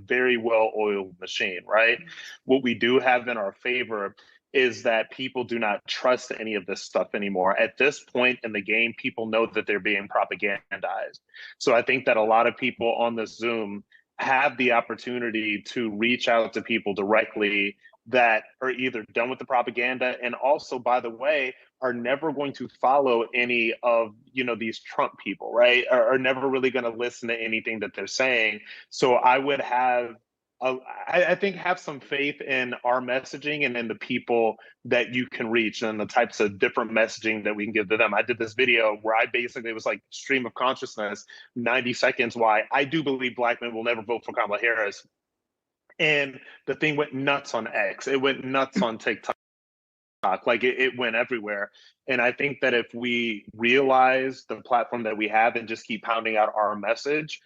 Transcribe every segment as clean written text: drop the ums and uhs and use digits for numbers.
very well-oiled machine, right? What we do have in our favor is that people do not trust any of this stuff anymore. At this point in the game, people know that they're being propagandized. So I think that a lot of people on this Zoom have the opportunity to reach out to people directly that are either done with the propaganda, and also, by the way, are never going to follow any of these Trump people, right? Are never really going to listen to anything that they're saying. So I would have I think have some faith in our messaging and in the people that you can reach and the types of different messaging that we can give to them. I did this video where I basically was like stream of consciousness, 90 seconds, why I do believe Black men will never vote for Kamala Harris. And the thing went nuts on X. It went nuts on TikTok. Like it went everywhere. And I think that if we realize the platform that we have and just keep pounding out our message,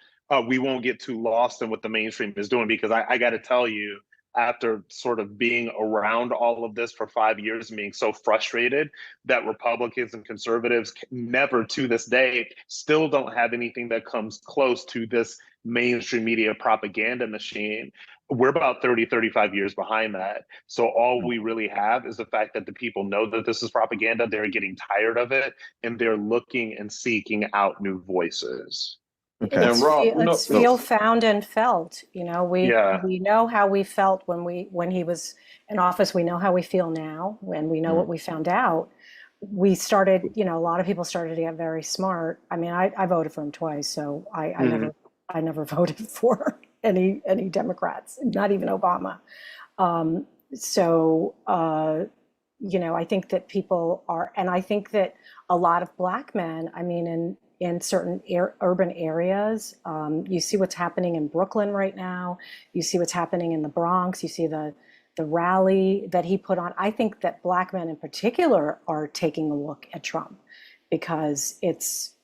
we won't get too lost in what the mainstream is doing. Because I got to tell you, after sort of being around all of this for 5 years and being so frustrated that Republicans and conservatives never to this day still don't have anything that comes close to this mainstream media propaganda machine. We're about 30, 35 years behind that. So all we really have is the fact that the people know that this is propaganda. They're getting tired of it, and they're looking and seeking out new voices. Okay. It's feel, found, and felt. We know how we felt when he was in office. We know how we feel now, and we know what we found out. We started, a lot of people started to get very smart. I mean, I voted for him twice, so I never voted for any Democrats, not even Obama. I think that people are, and I think that a lot of Black men, I mean, in certain urban areas, you see what's happening in Brooklyn right now. You see what's happening in the Bronx. You see the rally that he put on. I think that Black men in particular are taking a look at Trump because it's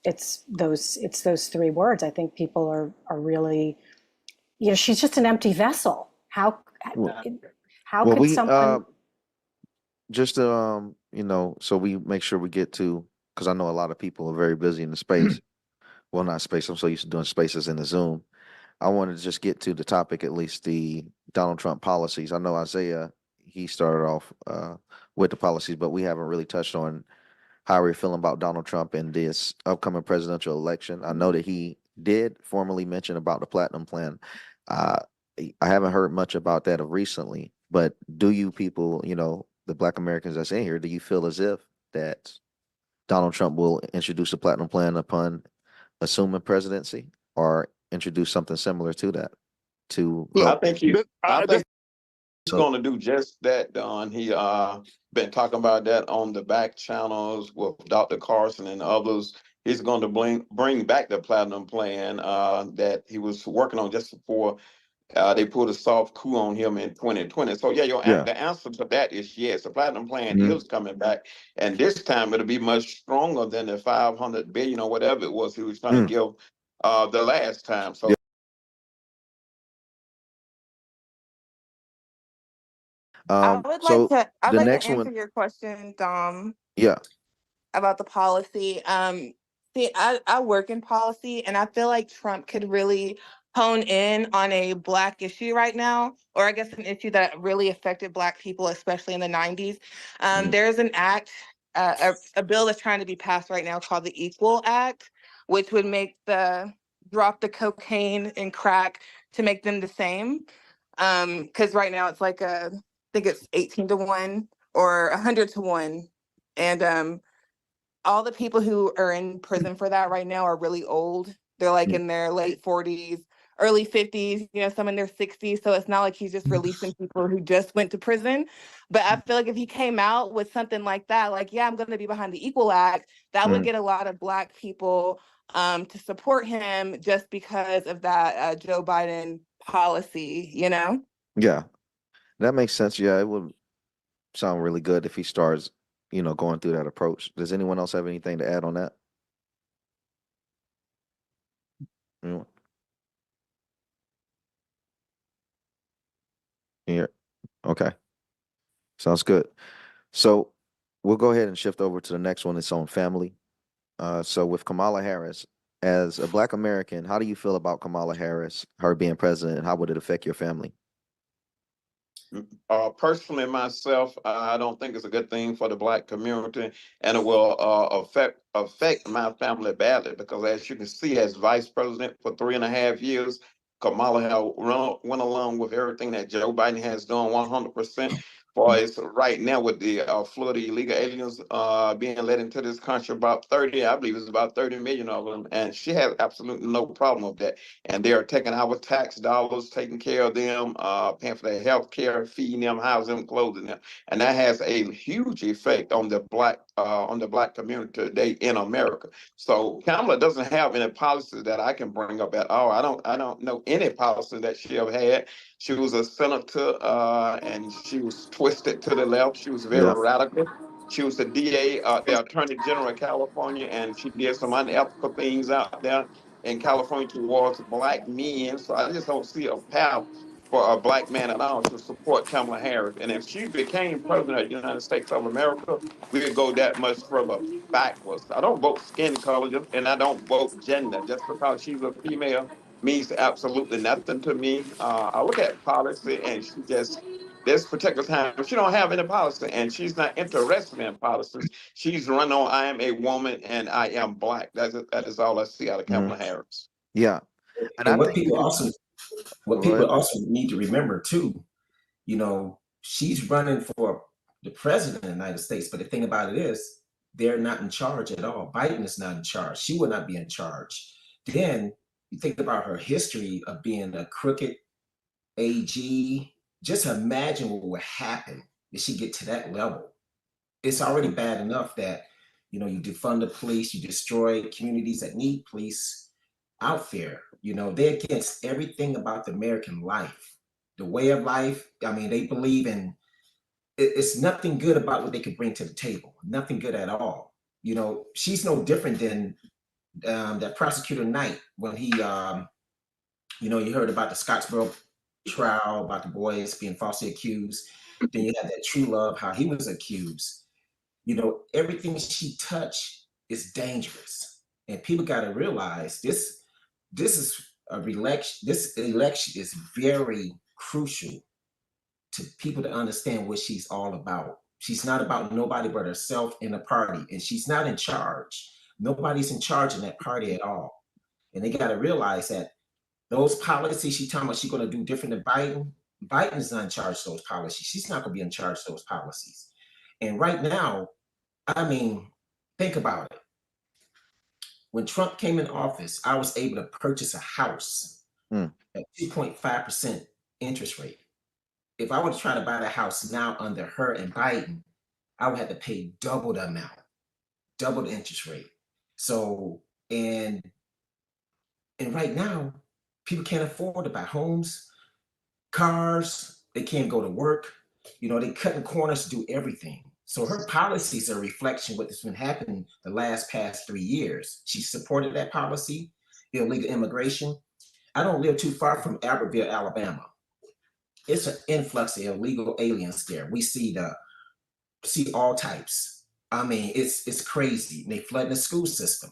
those three words. I think people are really, she's just an empty vessel. How could someone just so we make sure we get to, because I know a lot of people are very busy in the space. Well, not space. I'm so used to doing spaces in the Zoom. I wanted to just get to the topic, at least the Donald Trump policies. I know Isaiah, he started off with the policies, but we haven't really touched on how we're feeling about Donald Trump in this upcoming presidential election. I know that he did formally mention about the Platinum Plan. I haven't heard much about that recently, but do you people, the Black Americans that's in here, do you feel as if that Donald Trump will introduce a Platinum Plan upon assuming presidency, or introduce something similar to that? I think he's going to do just that, Don. He been talking about that on the back channels with Dr. Carson and others. He's going to bring back the Platinum Plan that he was working on just before they put a soft coup on him in 2020. So the answer to that is yes. The Platinum Plan is coming back, and this time it'll be much stronger than the $500 billion or whatever it was he was trying to give the last time. So. I would like to answer your question, Dom. Yeah. About the policy. I work in policy, and I feel like Trump could really hone in on a Black issue right now, or I guess an issue that really affected Black people, especially in the 90s. There's an act, a bill that's trying to be passed right now called the Equal Act, which would drop the cocaine and crack to make them the same. Because right now it's like I think it's 18-1 or 100-1. And all the people who are in prison for that right now are really old. They're like in their late 40s, early 50s, some in their 60s. So it's not like he's just releasing people who just went to prison. But I feel like if he came out with something like that, like, I'm going to be behind the Equal Act, that would get a lot of Black people to support him just because of that Joe Biden policy, Yeah, that makes sense. Yeah, it would sound really good if he starts, going through that approach. Does anyone else have anything to add on that? Yeah. Okay. Sounds good. So we'll go ahead and shift over to the next one. It's on family. So with Kamala Harris, as a Black American, how do you feel about Kamala Harris, her being president, and how would it affect your family? Personally, myself, I don't think it's a good thing for the Black community, and it will affect my family badly because, as you can see, as vice president for 3.5 years, Kamala went along with everything that Joe Biden has done 100%. For it's right now with the flood of illegal aliens being let into this country, about 30, I believe it's about 30 million of them, and she has absolutely no problem with that. And they are taking our tax dollars, taking care of them, paying for their health care, feeding them, housing them, clothing them, and that has a huge effect on the black community today in America. So Kamala doesn't have any policies that I can bring up at all. I don't know any policy that she ever had. She was a senator, and she was twisted to the left. She was very Yeah. radical. She was the DA, the Attorney General of California, and she did some unethical things out there in California towards Black men. So I just don't see a path for a Black man at all to support Kamala Harris. And if she became president of the United States of America, we would go that much further backwards. I don't vote skin color and I don't vote gender. Just because she's a female means absolutely nothing to me. I look at policy and she just, this particular time, she don't have any policy and she's not interested in policies. She's run on, I am a woman and I am Black. That is all I see out of Kamala Harris. Yeah. And And I think what people also need to remember too, she's running for the president of the United States, but the thing about it is they're not in charge at all. Biden is not in charge. She will not be in charge. Then you think about her history of being a crooked AG. Just imagine what would happen if she get to that level. It's already bad enough that you defund the police, you destroy communities that need police out there. They're against everything about the American life, the way of life. I mean, they believe in it's nothing good about what they could bring to the table. Nothing good at all. She's no different than that prosecutor Knight when he, you heard about the Scottsboro trial about the boys being falsely accused. Then you had that True Love, how he was accused. Everything she touched is dangerous, and people got to realize this is a election. This election is very crucial to people to understand what she's all about. She's not about nobody but herself and the party, and she's not in charge. Nobody's in charge in that party at all, and they got to realize that those policies she's talking about she's going to do different than Biden. Biden's not in charge of those policies. She's not going to be in charge of those policies. And right now, I mean, think about it. When Trump came in office, I was able to purchase a house at 2.5% interest rate. If I were to try to buy the house now under her and Biden, I would have to pay double the amount, double the interest rate. So, and right now, people can't afford to buy homes, cars, they can't go to work. They cutting corners to do everything. So her policies are a reflection of what's been happening the past 3 years. She supported that policy, illegal immigration. I don't live too far from Albertville, Alabama. It's an influx of illegal aliens there. We see all types. I mean, it's crazy. They flooding the school system.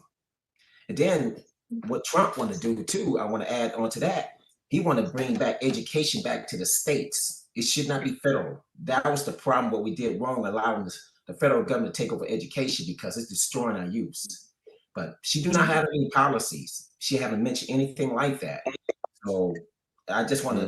And then what Trump want to do too, I want to add on to that. He want to bring back education back to the states. It should not be federal. That was the problem, what we did wrong, allowing the federal government to take over education because it's destroying our youth. But she do not have any policies. She haven't mentioned anything like that. So I just want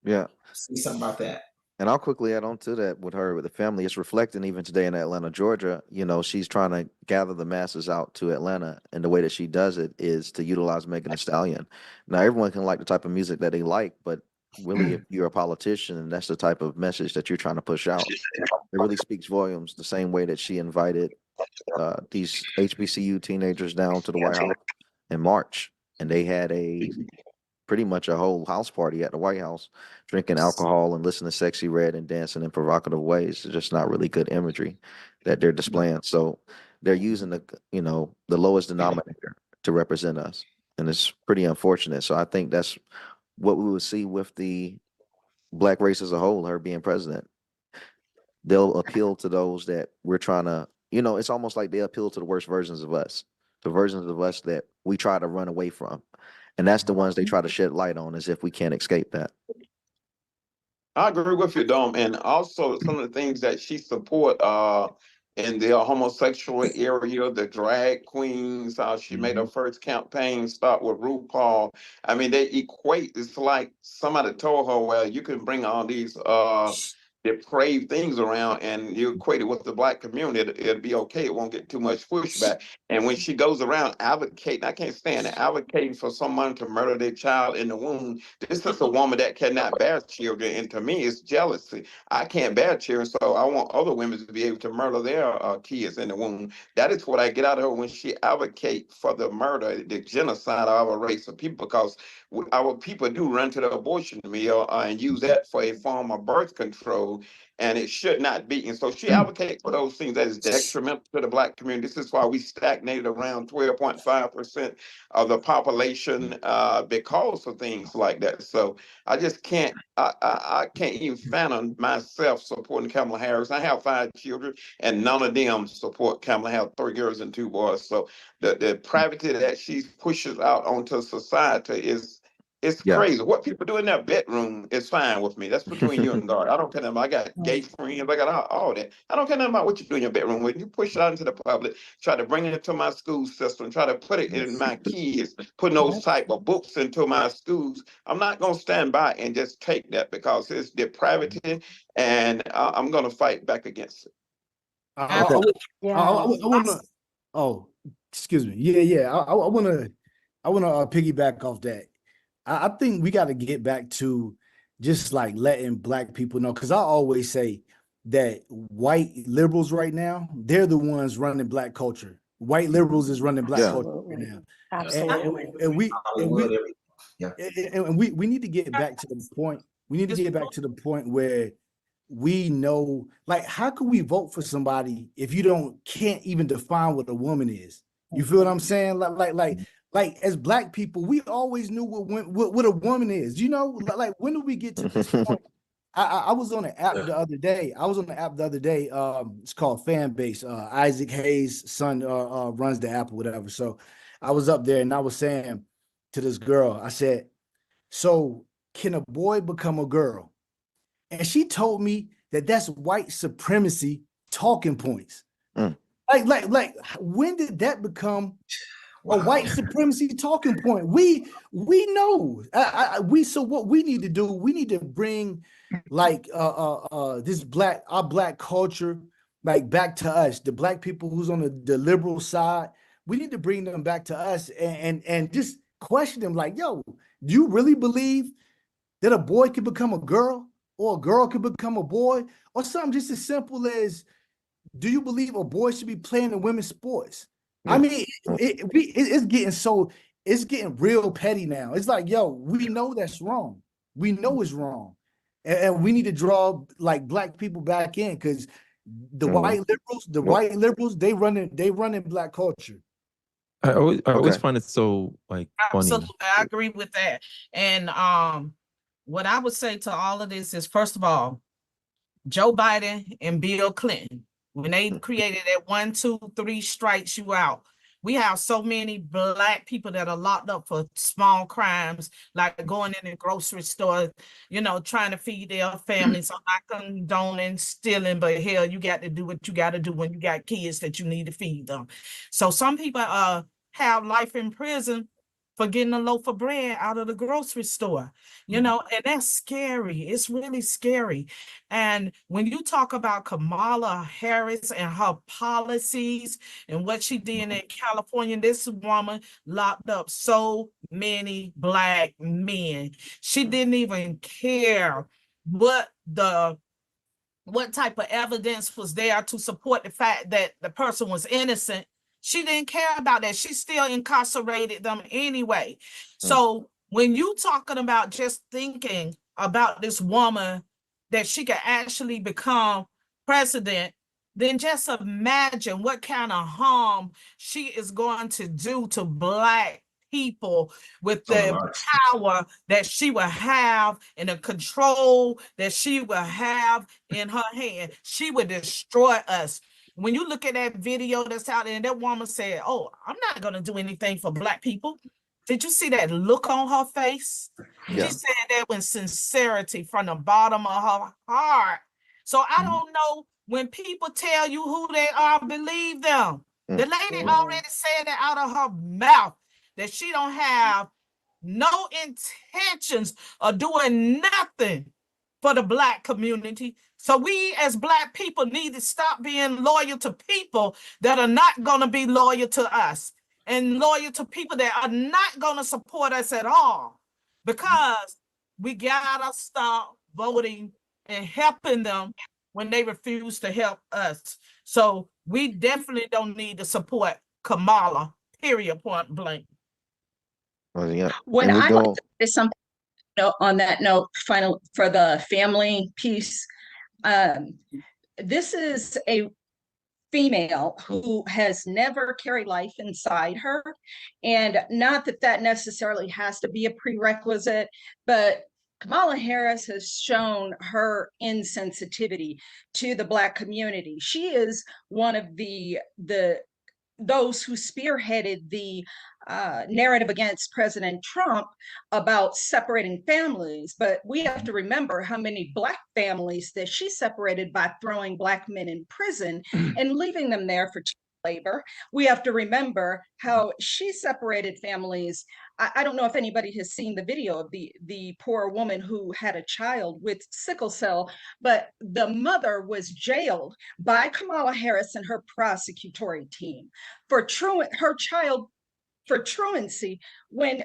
to say something about that. And I'll quickly add on to that with the family. It's reflecting even today in Atlanta, Georgia. She's trying to gather the masses out to Atlanta. And the way that she does it is to utilize Megan Thee Stallion. Now, everyone can like the type of music that they like, but really, if you're a politician and that's the type of message that you're trying to push out, it really speaks volumes the same way that she invited these HBCU teenagers down to the White House in March. And they had pretty much a whole house party at the White House, drinking alcohol and listening to Sexy Red and dancing in provocative ways. It's just not really good imagery that they're displaying. So they're using the lowest denominator to represent us. And it's pretty unfortunate. So I think that's what we would see with the Black race as a whole, her being president. They'll appeal to those that we're trying to, it's almost like they appeal to the worst versions of us, the versions of us that we try to run away from. And that's the ones they try to shed light on, as if we can't escape that. I agree with you, Dom, and also some of the things that she support in the homosexual area, the drag queens. She made her first campaign start with RuPaul. I mean, they equate. It's like somebody told her, "Well, you can bring all these depraved things around, and you equate it with the Black community. It'll be okay. It won't get too much pushback." And when she goes around advocating, I can't stand it, advocating for someone to murder their child in the womb. This is a woman that cannot bear children, and to me, it's jealousy. I can't bear children, so I want other women to be able to murder their kids in the womb. That is what I get out of her when she advocates for the murder, the genocide of our race of people, because our people do run to the abortion mill and use that for a form of birth control, and it should not be. And so she advocates for those things that is detrimental to the Black community. This is why we stagnated around 12.5% of the population because of things like that. So I just can't, I can't even fathom myself supporting Kamala Harris. I have 5 children, and none of them support Kamala. I have 3 girls and 2 boys. So the depravity that she pushes out onto society is crazy. What people do in their bedroom is fine with me. That's between you and God. I don't care about. I got gay friends. I got all that. I don't care about what you do in your bedroom. When you push it out into the public, try to bring it into my school system, try to put it in my kids, putting those type of books into my schools, I'm not going to stand by and just take that, because it's depravity, and I'm going to fight back against it. I want to. Oh, excuse me. Yeah. I want to piggyback off that. I think we got to get back to just like letting Black people know, because I always say that white liberals right now, they're the ones running Black culture. White liberals is running Black culture right now. Absolutely. And we need to get back to the point. We need to get back to the point where we know, like, how can we vote for somebody if you can't even define what a woman is? You feel what I'm saying? Like as Black people, we always knew what a woman is. You know, like when do we get to this point? I was on an app the other day. It's called Fanbase. Isaac Hayes' son runs the app or whatever. So I was up there and I was saying to this girl, I said, "So can a boy become a girl?" And she told me that that's white supremacy talking points. Like when did that become a white supremacy talking point? We know. So what we need to do, we need to bring like this our Black culture like back to us. The Black people who's on the liberal side, we need to bring them back to us and just question them like, yo, do you really believe that a boy can become a girl, or a girl can become a boy, or something just as simple as, do you believe a boy should be playing in women's sports? I mean, it's getting real petty now. It's like, yo, we know that's wrong. We know it's wrong. And we need to draw like Black people back in, because the white liberals, they running Black culture. I always find it so like funny. Absolutely, I agree with that. And what I would say to all of this is, first of all, Joe Biden and Bill Clinton, when they created that 1, 2, 3 strikes you out, we have so many Black people that are locked up for small crimes, like going in the grocery store, you know, trying to feed their families. I'm not condoning stealing, but hell, you got to do what you got to do when you got kids that you need to feed them. So some people have life in prison for getting a loaf of bread out of the grocery store, you know, and that's scary. It's really scary. And when you talk about Kamala Harris and her policies and what she did in California, this woman locked up so many Black men. She didn't even care what type of evidence was there to support the fact that the person was innocent. She didn't care about that. She still incarcerated them anyway. So when you talking about just thinking about this woman, that she could actually become president, then just imagine what kind of harm she is going to do to Black people with the power that she will have and the control that she will have in her hand. She would destroy us. when you look at that video that's out there, and that woman said, "Oh, I'm not gonna do anything for Black people." Did you see that look on her face? Yeah. She said that with sincerity from the bottom of her heart. So I don't know, when people tell you who they are, believe them. The lady already said that out of her mouth, that she don't have no intentions of doing nothing for the Black community. So we as Black people need to stop being loyal to people that are not going to be loyal to us, and loyal to people that are not going to support us at all, because we gotta stop voting and helping them when they refuse to help us. So we definitely don't need to support Kamala, period, point blank. Well, yeah. When And we I go. like to say something on that note, final for the family piece, this is a female who has never carried life inside her. And not that that necessarily has to be a prerequisite, but Kamala Harris has shown her insensitivity to the Black community. She is one of those who spearheaded the narrative against President Trump about separating families. But we have to remember how many Black families that she separated by throwing Black men in prison and leaving them there for labor. We have to remember how she separated families. I don't know if anybody has seen the video of the poor woman who had a child with sickle cell, but the mother was jailed by Kamala Harris and her prosecutory team for her child for truancy when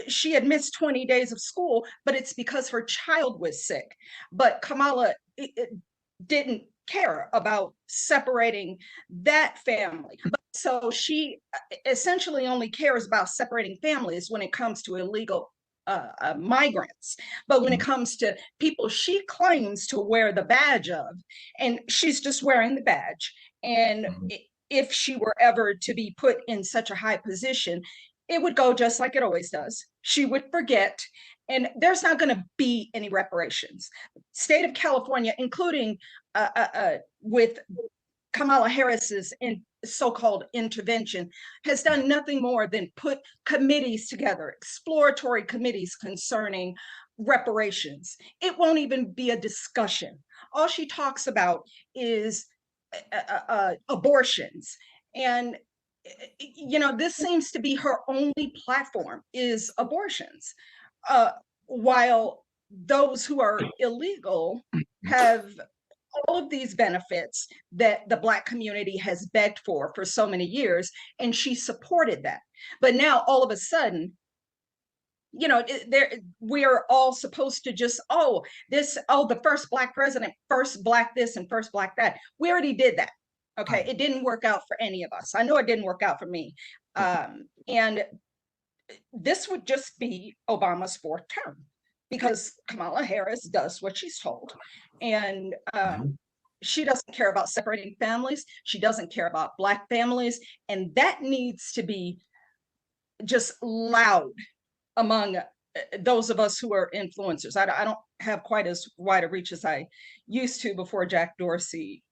she had missed 20 days of school, but it's because her child was sick. But Kamala didn't care about separating that family. So she essentially only cares about separating families when it comes to illegal migrants. But when it comes to people she claims to wear the badge of, and she's just wearing the badge. And if she were ever to be put in such a high position, it would go just like it always does. She would forget, and there's not going to be any reparations. State of California, including with Kamala Harris's so-called intervention, has done nothing more than put committees together, exploratory committees concerning reparations. It won't even be a discussion. All she talks about is abortions. And, you know, this seems to be her only platform, is abortions. While those who are illegal have all of these benefits that the Black community has begged for so many years, and she supported that. But now all of a sudden, you know, we're all supposed to just, the first Black president, first Black this and first Black that. We already did that. Okay, it didn't work out for any of us. I know it didn't work out for me. And this would just be Obama's fourth term, because Kamala Harris does what she's told. And she doesn't care about separating families. She doesn't care about Black families. And that needs to be just loud among those of us who are influencers. I don't have quite as wide a reach as I used to before Jack Dorsey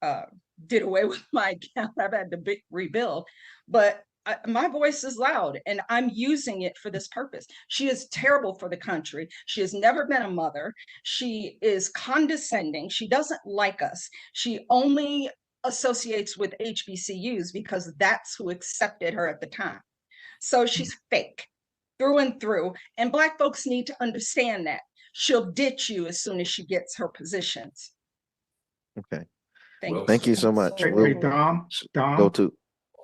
did away with my account. I've had to rebuild, but my voice is loud, and I'm using it for this purpose. She is terrible for the country. She has never been a mother. She is condescending. She doesn't like us. She only associates with HBCUs because that's who accepted her at the time. So she's fake through and through, and Black folks need to understand that. She'll ditch you as soon as she gets her positions. Okay. Thank you so much. Hey, Dom, Go to.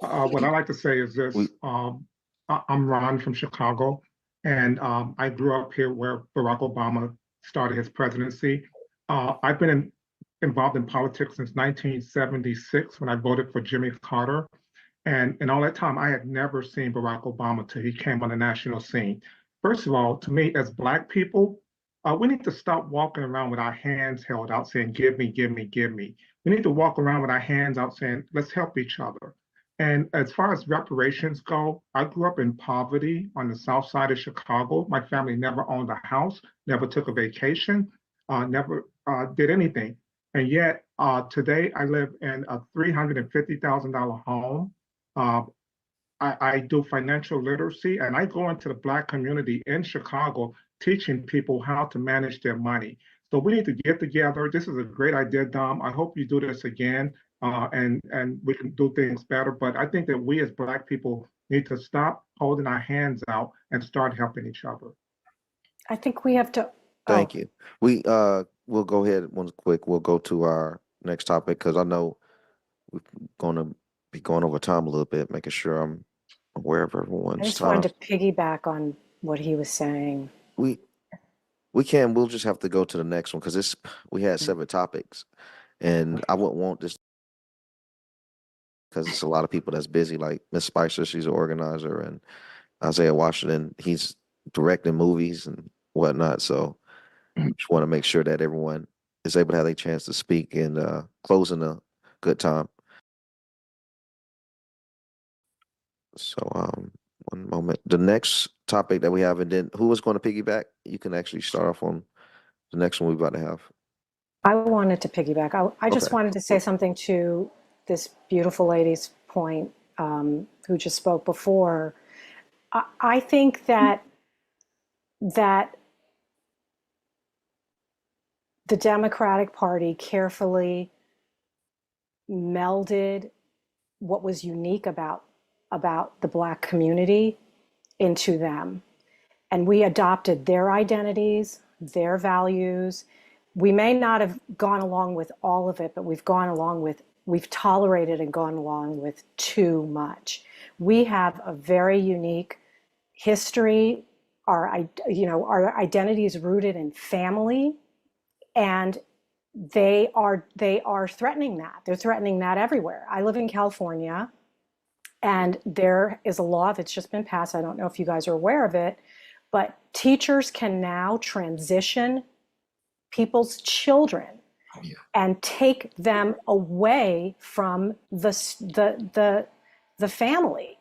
what I like to say is this. I'm Ron from Chicago, and I grew up here where Barack Obama started his presidency. I've been involved in politics since 1976 when I voted for Jimmy Carter. And in all that time, I had never seen Barack Obama till he came on the national scene. First of all, to me, as Black people, we need to stop walking around with our hands held out saying, give me, give me, give me. We need to walk around with our hands out saying, let's help each other. And as far as reparations go, I grew up in poverty on the south side of Chicago. My family never owned a house, never took a vacation, never did anything. And yet Today, I live in a $350,000 home. I do financial literacy, and I go into the Black community in Chicago teaching people how to manage their money. So we need to get together. This is a great idea, Dom. I hope you do this again, and we can do things better. But I think that we as Black people need to stop holding our hands out and start helping each other. I think we have to. Thank you. We'll go ahead one quick. We'll go to our next topic because I know we're going to be going over time a little bit, making sure I'm aware of everyone's I just time. wanted to piggyback on what he was saying. We'll just have to go to the next one because we had 7 topics, and I wouldn't want this because it's a lot of people that's busy. Like Miss Spicer, she's an organizer, and Issah Washington, he's directing movies and whatnot. So just want to make sure that everyone is able to have a chance to speak and close in a good time. So one moment. The next topic that we have, and then who is going to piggyback? You can actually start off on the next one we're about to have. I wanted to piggyback. I just wanted to say something to this beautiful lady's point who just spoke before. I think that the Democratic Party carefully melded what was unique about the Black community into them. And we adopted their identities, their values. We may not have gone along with all of it, but we've tolerated and gone along with too much. We have a very unique history. Our identity is rooted in family, and they are threatening that. They're threatening that everywhere. I live in California, and there is a law that's just been passed. I don't know if you guys are aware of it, but teachers can now transition people's children and take them away from the family.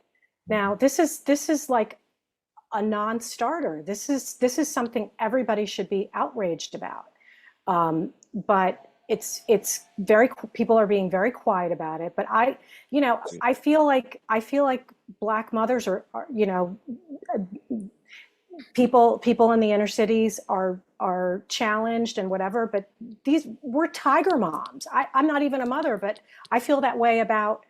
Now, this is like a non-starter. This is something everybody should be outraged about. But it's very, people are being very quiet about it. But I feel like Black mothers are people in the inner cities are challenged and whatever, but we're tiger moms. I'm not even a mother, but I feel that way about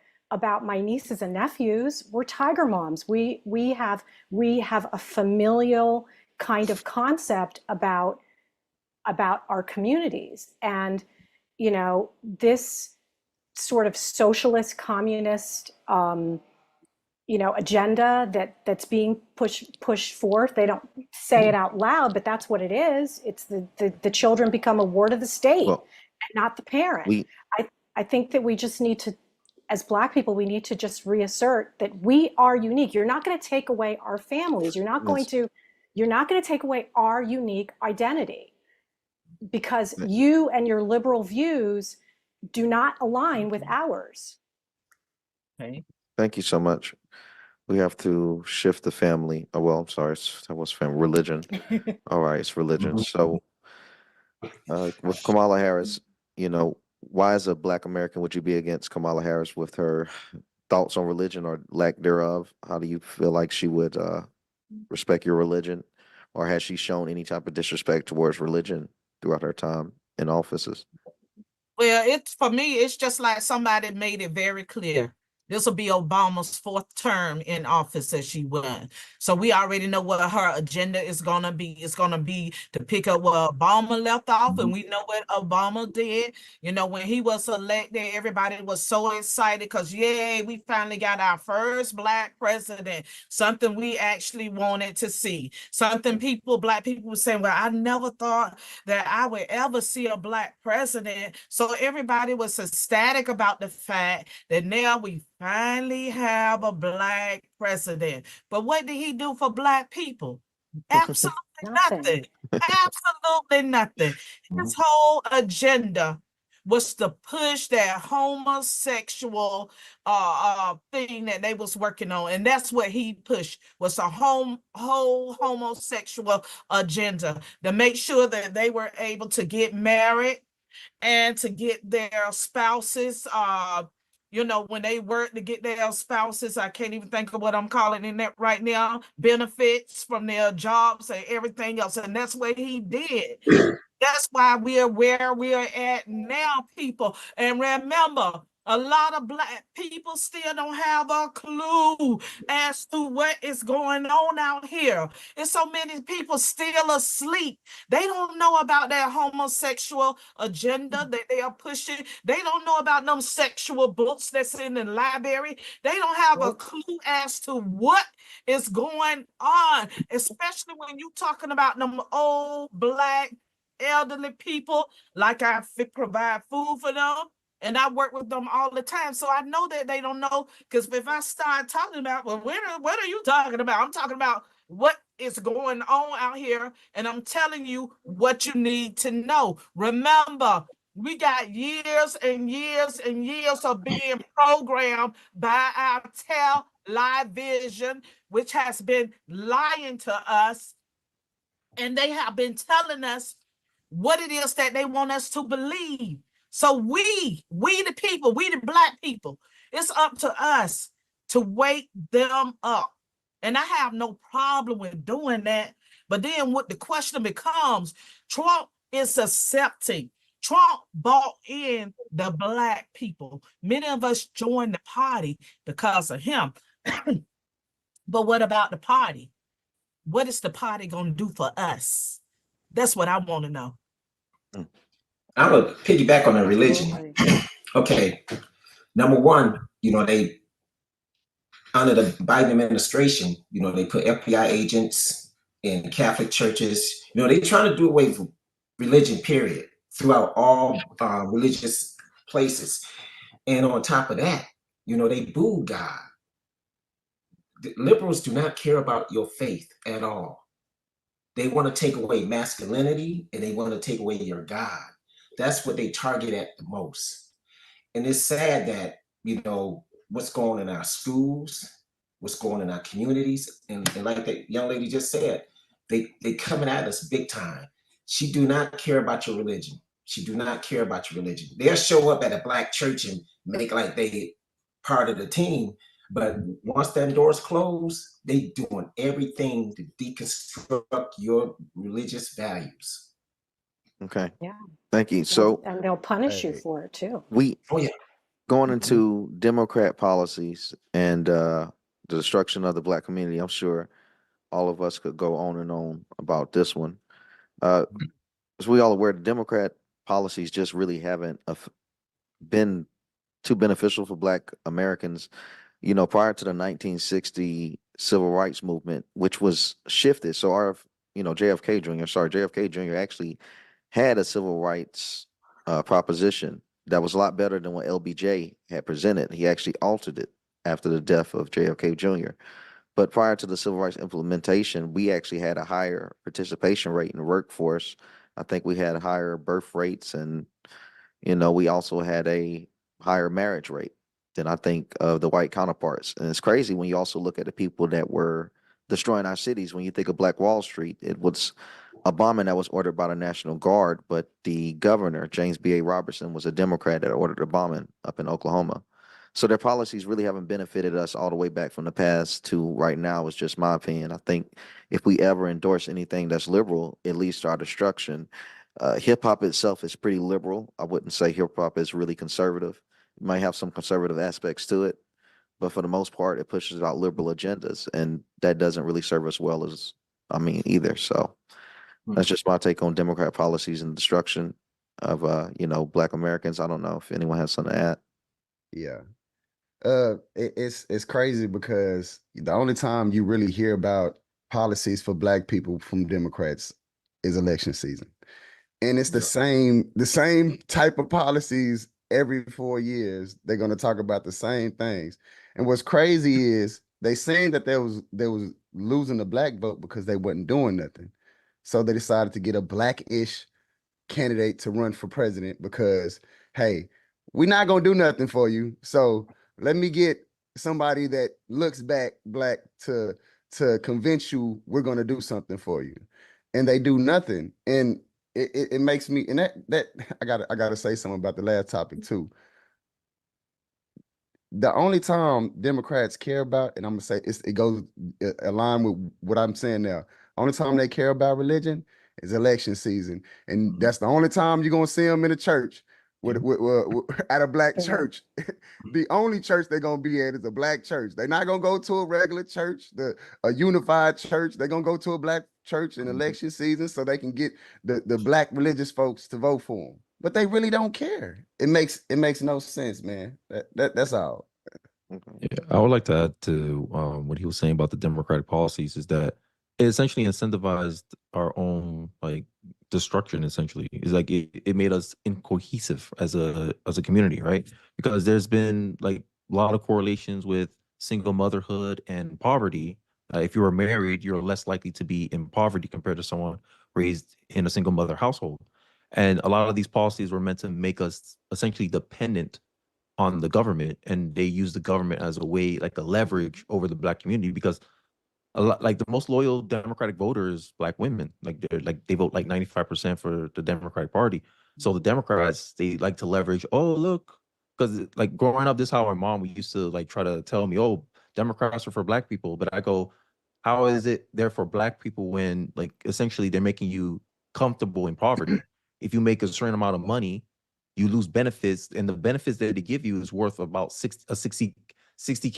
my nieces and nephews. We're tiger moms. We have a familial kind of concept about our communities, and this sort of socialist communist agenda that's being pushed forth. They don't say it out loud, but that's what it is. It's the children become a ward of the state, and not the parent. I think that we just need to, as Black people, we need to just reassert that we are unique. You're not going to take away our families. You're not going to take away our unique identity, because you and your liberal views do not align with ours. Okay. Thank you so much. We have to shift the family. Oh, well, I'm sorry. That was family. Religion. All right, it's religion. So with Kamala Harris, why as a Black American would you be against Kamala Harris with her thoughts on religion or lack thereof? How do you feel like she would respect your religion, or has she shown any type of disrespect towards religion throughout her time in offices? Well, for me, it's just like somebody made it very clear. This will be Obama's 4th term in office as she won. So we already know what her agenda is going to be. It's going to be to pick up where Obama left off. And we know what Obama did. When he was elected, everybody was so excited because, yay, we finally got our first Black president, something we actually wanted to see. Something Black people were saying, well, I never thought that I would ever see a Black president. So everybody was ecstatic about the fact that now we finally have a Black president. But what did he do for Black people? Absolutely nothing. Absolutely nothing. His whole agenda was to push that homosexual thing that they was working on. And that's what he pushed, was a whole homosexual agenda to make sure that they were able to get married and to get their spouses, you know, when they work to get their spouses, I can't even think of what I'm calling it that right now, benefits from their jobs and everything else. And that's what he did. That's why we're where we're at now, people. And remember, a lot of Black people still don't have a clue as to what is going on out here. There's so many people still asleep. They don't know about that homosexual agenda that they are pushing. They don't know about them sexual books that's in the library. They don't have a clue as to what is going on, especially when you're talking about them old Black elderly people. Like I provide food for them and I work with them all the time, so I know that they don't know. Because if I start talking about, well, what are you talking about? I'm talking about what is going on out here, and I'm telling you what you need to know. Remember, we got years and years and years of being programmed by our television, which has been lying to us, and they have been telling us what it is that they want us to believe. So we the people, we the Black people, it's up to us to wake them up. And I have no problem with doing that. But then what the question becomes, Trump is accepting. Trump bought in the Black people. Many of us joined the party because of him. But what about the party? What is the party going to do for us? That's what I want to know. I'm gonna piggyback on the religion. Okay, number one, you know, they under the Biden administration, you know, they put FBI agents in Catholic churches. You know, they trying to do away with religion, period, throughout all religious places. And on top of that, you know, they boo God. The liberals do not care about your faith at all. They want to take away masculinity and they want to take away your God. That's what they target at the most. And it's sad that, you know, what's going on in our schools, what's going on in our communities, and like that young lady just said, they coming at us big time. She do not care about your religion. She do not care about your religion. They'll show up at a Black church and make like they part of the team, but once them doors close, they doing everything to deconstruct your religious values. Okay. Yeah. Thank you. So, and they'll punish you for it too. Going into Democrat policies and the destruction of the Black community, I'm sure all of us could go on and on about this one. As we all aware, the Democrat policies just really haven't been too beneficial for Black Americans. You know, prior to the 1960 civil rights movement, which was shifted. So JFK Jr. actually had a civil rights proposition that was a lot better than what LBJ had presented. He actually altered it after the death of JFK Jr. But prior to the civil rights implementation, we actually had a higher participation rate in the workforce. I think we had higher birth rates, and we also had a higher marriage rate than I think of the white counterparts. And it's crazy when you also look at the people that were destroying our cities. When you think of Black Wall Street, it was a bombing that was ordered by the National Guard, but the governor, James B.A. Robertson, was a Democrat that ordered the bombing up in Oklahoma. So their policies really haven't benefited us all the way back from the past to right now, is just my opinion. I think if we ever endorse anything that's liberal, it leads to our destruction. Hip hop itself is pretty liberal. I wouldn't say hip hop is really conservative. It might have some conservative aspects to it, but for the most part, it pushes out liberal agendas, and that doesn't really serve us well either. So that's just my take on Democrat policies and destruction of, Black Americans. I don't know if anyone has something to add. Yeah. It's crazy because the only time you really hear about policies for Black people from Democrats is election season. And it's the same type of policies every 4 years. They're going to talk about the same things. And what's crazy is they saying that they was losing the Black vote because they wasn't doing nothing. So they decided to get a Black-ish candidate to run for president because, hey, we're not going to do nothing for you. So let me get somebody that looks Black to convince you we're going to do something for you. And they do nothing. And it makes me, and that I gotta say something about the last topic too. The only time Democrats care about, and I'm gonna say it goes align with what I'm saying now. Only time they care about religion is election season, and that's the only time you're gonna see them in a church at a black church. The only church they're gonna be at is a black church. They're not gonna go to a regular church, a unified church. They're gonna go to a black church in election season so they can get the black religious folks to vote for them. But they really don't care. It makes no sense, man. That's all. Yeah, I would like to add to what he was saying about the Democratic policies is that it essentially incentivized our own like destruction. Essentially, it's like it made us incohesive as a community, right? Because there's been like a lot of correlations with single motherhood and poverty. If you are married, you're less likely to be in poverty compared to someone raised in a single mother household. And a lot of these policies were meant to make us essentially dependent on the government, and they use the government as a way, like a leverage over the black community, because a lot, like the most loyal Democratic voters, black women, like they vote like 95% for the Democratic Party. So the Democrats, they like to leverage. Oh, look, because like growing up, this is how my mom we used to like try to tell me, oh, Democrats are for black people, but I go, how is it they're for black people when like essentially they're making you comfortable in poverty? If you make a certain amount of money, you lose benefits, and the benefits that they give you is worth about 60K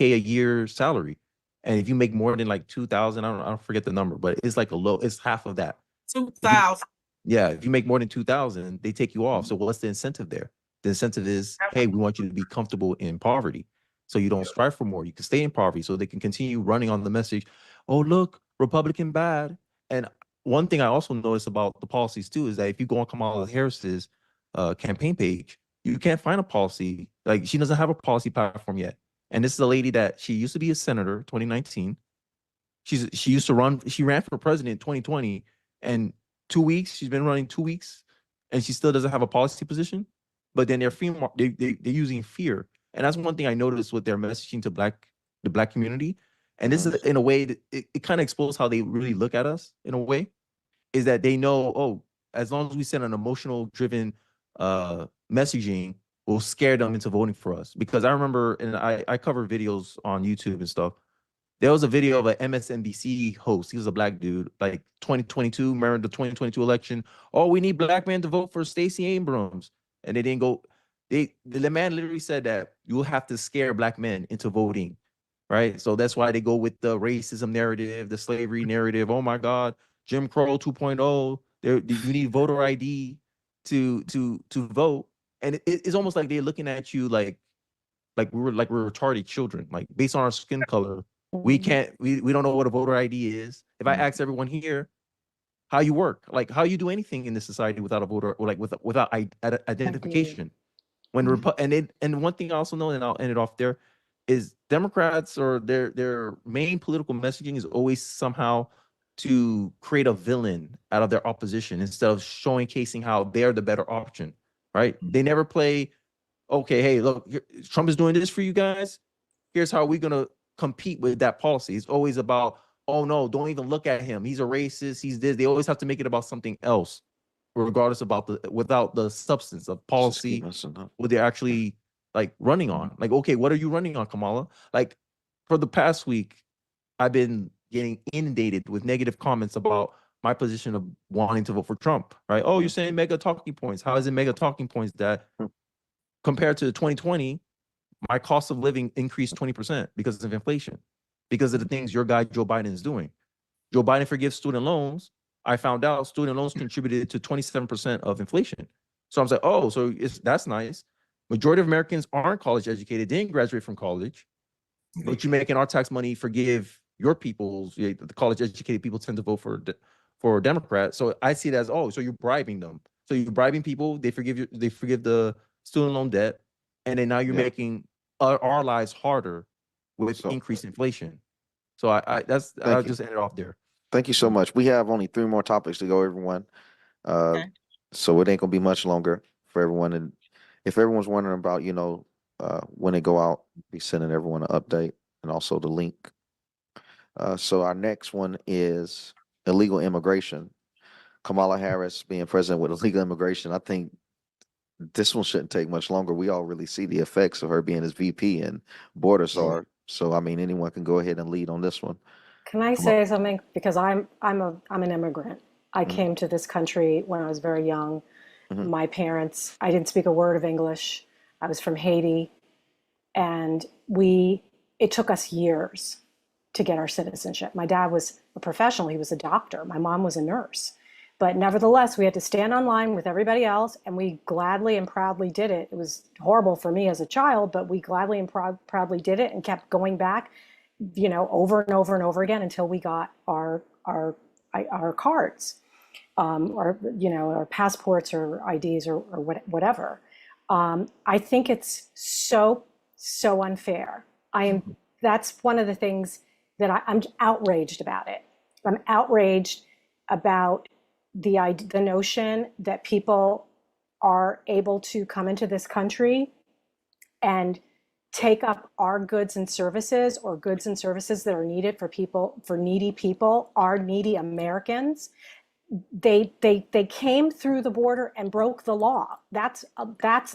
a year salary. And if you make more than like 2,000, I don't forget the number, but it's like it's half of that. 2,000. Yeah, if you make more than 2,000, they take you off. So what's the incentive there? The incentive is, hey, we want you to be comfortable in poverty, so you don't strive for more. You can stay in poverty, so they can continue running on the message. Oh, look, Republican bad. And one thing I also noticed about the policies too is that if you go on Kamala Harris's campaign page, you can't find a policy. Like, she doesn't have a policy platform yet. And this is a lady that she used to be a senator 2019. She ran for president in 2020, and 2 weeks, she's been running 2 weeks, and she still doesn't have a policy position. But then they're using fear. And that's one thing I noticed with their messaging to the black community. And this is in a way that it kind of exposes how they really look at us in a way, is that they know, oh, as long as we send an emotional driven messaging, will scare them into voting for us. Because I remember, and I cover videos on YouTube and stuff. There was a video of an MSNBC host. He was a black dude, like 2022. Remember the 2022 election? Oh, we need black men to vote for Stacey Abrams, and they didn't go. The man literally said that you will have to scare black men into voting, right? So that's why they go with the racism narrative, the slavery narrative. Oh my God, Jim Crow 2.0. You need voter ID to vote, and it's almost like they're looking at you like we're retarded children, like based on our skin color. We don't know what a voter ID is. If I ask everyone here how you work, like how you do anything in this society without a voter, or like without identification. And one thing I also know, and I'll end it off there, is Democrats, or their main political messaging is always somehow to create a villain out of their opposition instead of showcasing how they're the better option, right? They never play, okay, hey, look, Trump is doing this for you guys. Here's how we're going to compete with that policy. It's always about, oh no, don't even look at him. He's a racist. He's this. They always have to make it about something else, regardless without the substance of policy, what they're actually like running on. Like, okay, what are you running on, Kamala? Like, for the past week, I've been getting inundated with negative comments about my position of wanting to vote for Trump, right? Oh, you're saying mega talking points. How is it mega talking points that compared to 2020, my cost of living increased 20% because of inflation, because of the things your guy Joe Biden is doing? Joe Biden forgives student loans. I found out student loans contributed to 27% of inflation. So I was like, oh, so that's nice. Majority of Americans aren't college educated, didn't graduate from college, but you're making our tax money forgive your people's, the college educated people tend to vote for Democrats. So I see it as, oh, so you're bribing them. So you're bribing people, they forgive the student loan debt, and then now you're making our lives harder with increased inflation. So I'll just end it off there. Thank you so much. We have only 3 more topics to go, everyone. So it ain't gonna be much longer for everyone. And if everyone's wondering about, when they go out, be sending everyone an update and also the link. So our next one is illegal immigration. Kamala Harris being president with illegal immigration, I think this one shouldn't take much longer. We all really see the effects of her being as VP and border czar. So I mean, anyone can go ahead and lead on this one. Can I say something? Because I'm an immigrant. I came to this country when I was very young. My parents, I didn't speak a word of English. I was from Haiti, and it took us years to get our citizenship. My dad was a professional. He was a doctor. My mom was a nurse. But nevertheless, we had to stand on line with everybody else, and we gladly and proudly did it. It was horrible for me as a child, but we gladly and proudly did it and kept going back, over and over and over again until we got our cards, our passports or IDs or whatever. I think it's so unfair. That's one of the things that I'm outraged about it. I'm outraged about the notion that people are able to come into this country and take up our goods and services, or goods and services that are needed for needy people, our needy Americans. They came through the border and broke the law. That's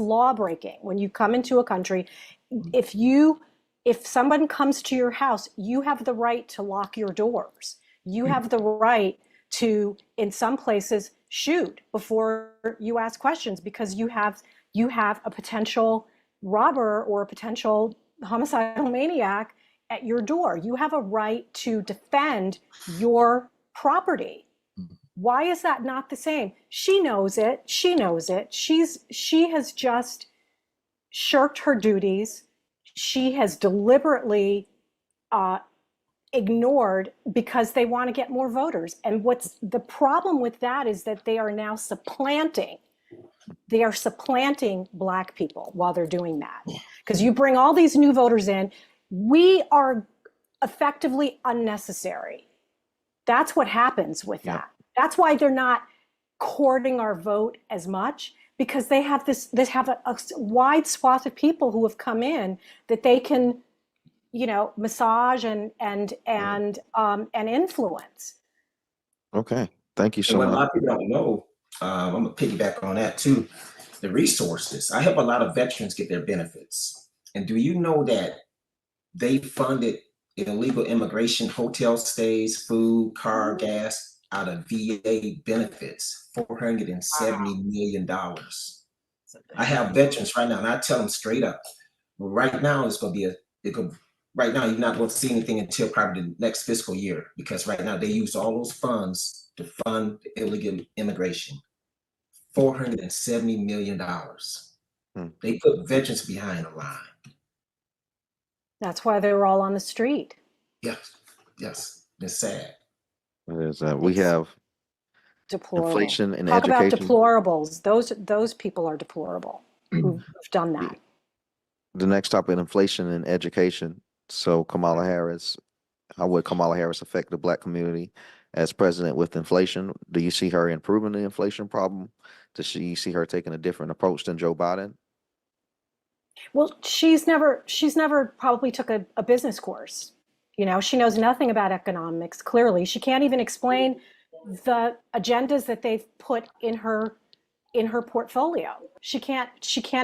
law breaking. When you come into a country, if someone comes to your house, you have the right to lock your doors. You have the right to, in some places, shoot before you ask questions, because you have a potential robber or a potential homicidal maniac at your door. You have a right to defend your property. Why is that not the same? She knows it. She has just shirked her duties. She has deliberately ignored because they want to get more voters. And what's the problem with that is that they are now supplanting Black people while they're doing that. Because you bring all these new voters in, we are effectively unnecessary. That's what happens with that. That's why they're not courting our vote as much, because they have a wide swath of people who have come in that they can, massage and influence. Okay, thank you so much. What a lot of people don't know, I'm gonna piggyback on that too. The resources. I help a lot of veterans get their benefits, and do you know that they funded illegal immigration, hotel stays, food, car, gas out of VA benefits, $470 million. I have veterans right now, and I tell them straight up, right now it's going to be right now you're not going to see anything until probably the next fiscal year, because right now they use all those funds to fund illegal immigration. $470 million. They put veterans behind the line. That's why they were all on the street. Yes, it's sad. We have deplorable. Inflation and Talk education. about deplorables. Those people are deplorable who've done that. The next topic, inflation and education. So Kamala Harris, how would Kamala Harris affect the Black community as president with inflation? Do you see her improving the inflation problem? Does you see her taking a different approach than Joe Biden? Well, she's never probably took a business course. You know, she knows nothing about economics. Clearly, she can't even explain the agendas that they've put in her portfolio. She can't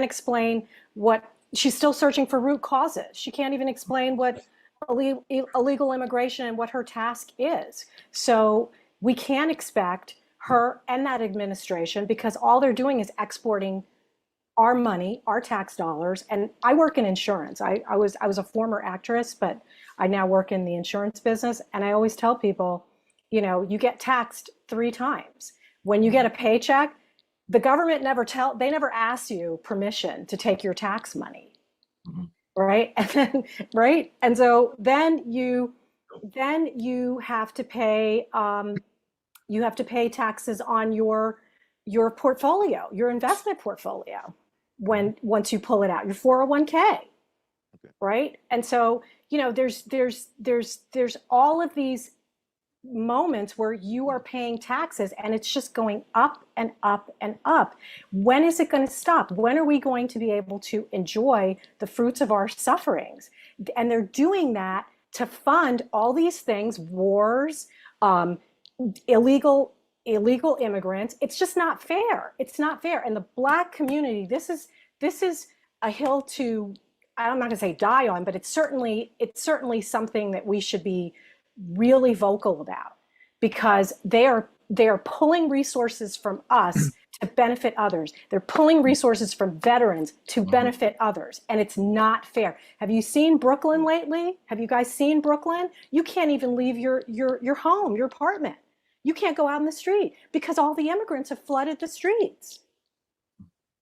explain what she's still searching for root causes. She can't even explain what illegal immigration and what her task is. So we can't expect her and that administration, because all they're doing is exporting our money, our tax dollars. And I work in insurance. I was a former actress, but I now work in the insurance business. And I always tell people, you know, you get taxed 3 times. When you get a paycheck, the government they never ask you permission to take your tax money. Mm-hmm. Right. And then, right. And so then you have to pay, taxes on your portfolio, your investment portfolio, once you pull it out, your 401k. Okay. Right. And so, you know, there's all of these moments where you are paying taxes and it's just going up and up and up. When is it going to stop? When are we going to be able to enjoy the fruits of our sufferings? And they're doing that to fund all these things, wars, illegal illegal immigrants. It's just not fair. It's not fair. And the Black community, this is a hill to, I'm not going to say die on, but it's certainly something that we should be really vocal about, because they are pulling resources from us to benefit others. They're pulling resources from veterans to benefit others, and it's not fair. Have you seen Brooklyn lately? Have you guys seen Brooklyn? You can't even leave your home, your apartment. You can't go out in the street because all the immigrants have flooded the streets.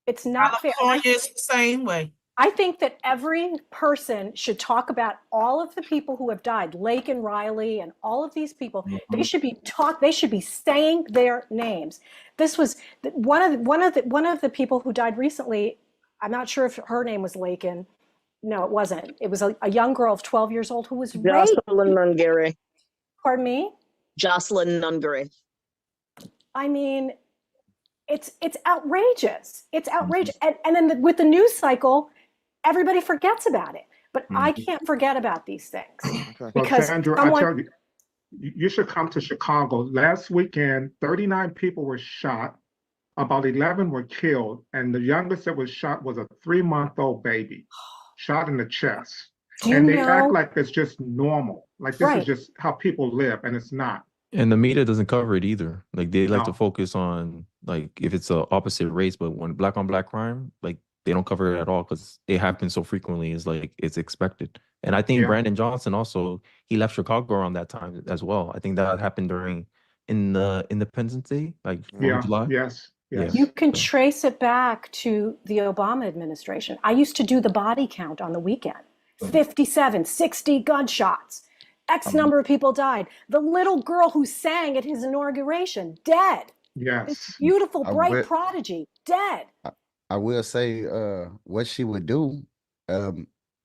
It's not fair. California is the same way. I think that every person should talk about all of the people who have died, Lake and Riley and all of these people. They should be they should be saying their names. This was one of the people who died recently. I'm not sure if her name was Lakin. No, it wasn't. It was a young girl of 12 years old who was raped. Jocelyn Nungary. Pardon me? Jocelyn Nungary. I mean, it's outrageous. It's outrageous. And then with the news cycle, everybody forgets about it, but I can't forget about these things. Because Sandra, I tell you, you should come to Chicago. Last weekend, 39 people were shot, about 11 were killed, and the youngest that was shot was a 3-month-old baby, shot in the chest. And they act like it's just normal, like this is just how people live, and it's not. And the media doesn't cover it either. Like they like to focus on like if it's a opposite race, but when black on black crime, like they don't cover it at all because it happens so frequently. It's like it's expected. And I think Brandon Johnson also, he left Chicago around that time as well. I think that happened in the Independence Day, like July. Yes. You can trace it back to the Obama administration. I used to do the body count on the weekend. 57, 60 gunshots. X number of people died. The little girl who sang at his inauguration, dead. Yes. This beautiful, bright prodigy, dead. I will say what she would do.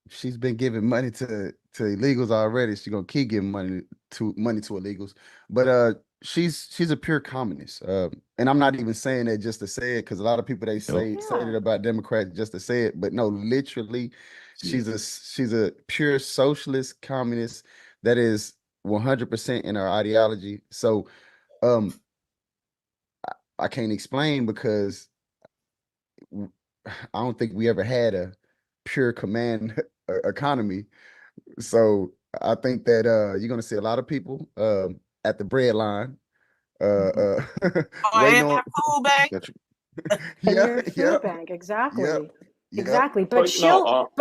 She's been giving money to illegals already. She's gonna keep giving money to illegals. But she's a pure communist. And I'm not even saying that just to say it, because a lot of people say it about Democrats just to say it. But no, literally, she's a pure socialist communist that is 100% in her ideology. So I can't explain because I don't think we ever had a pure command economy. So I think that you're going to see a lot of people at the bread line. And that food bank. Food bank, exactly. Exactly. But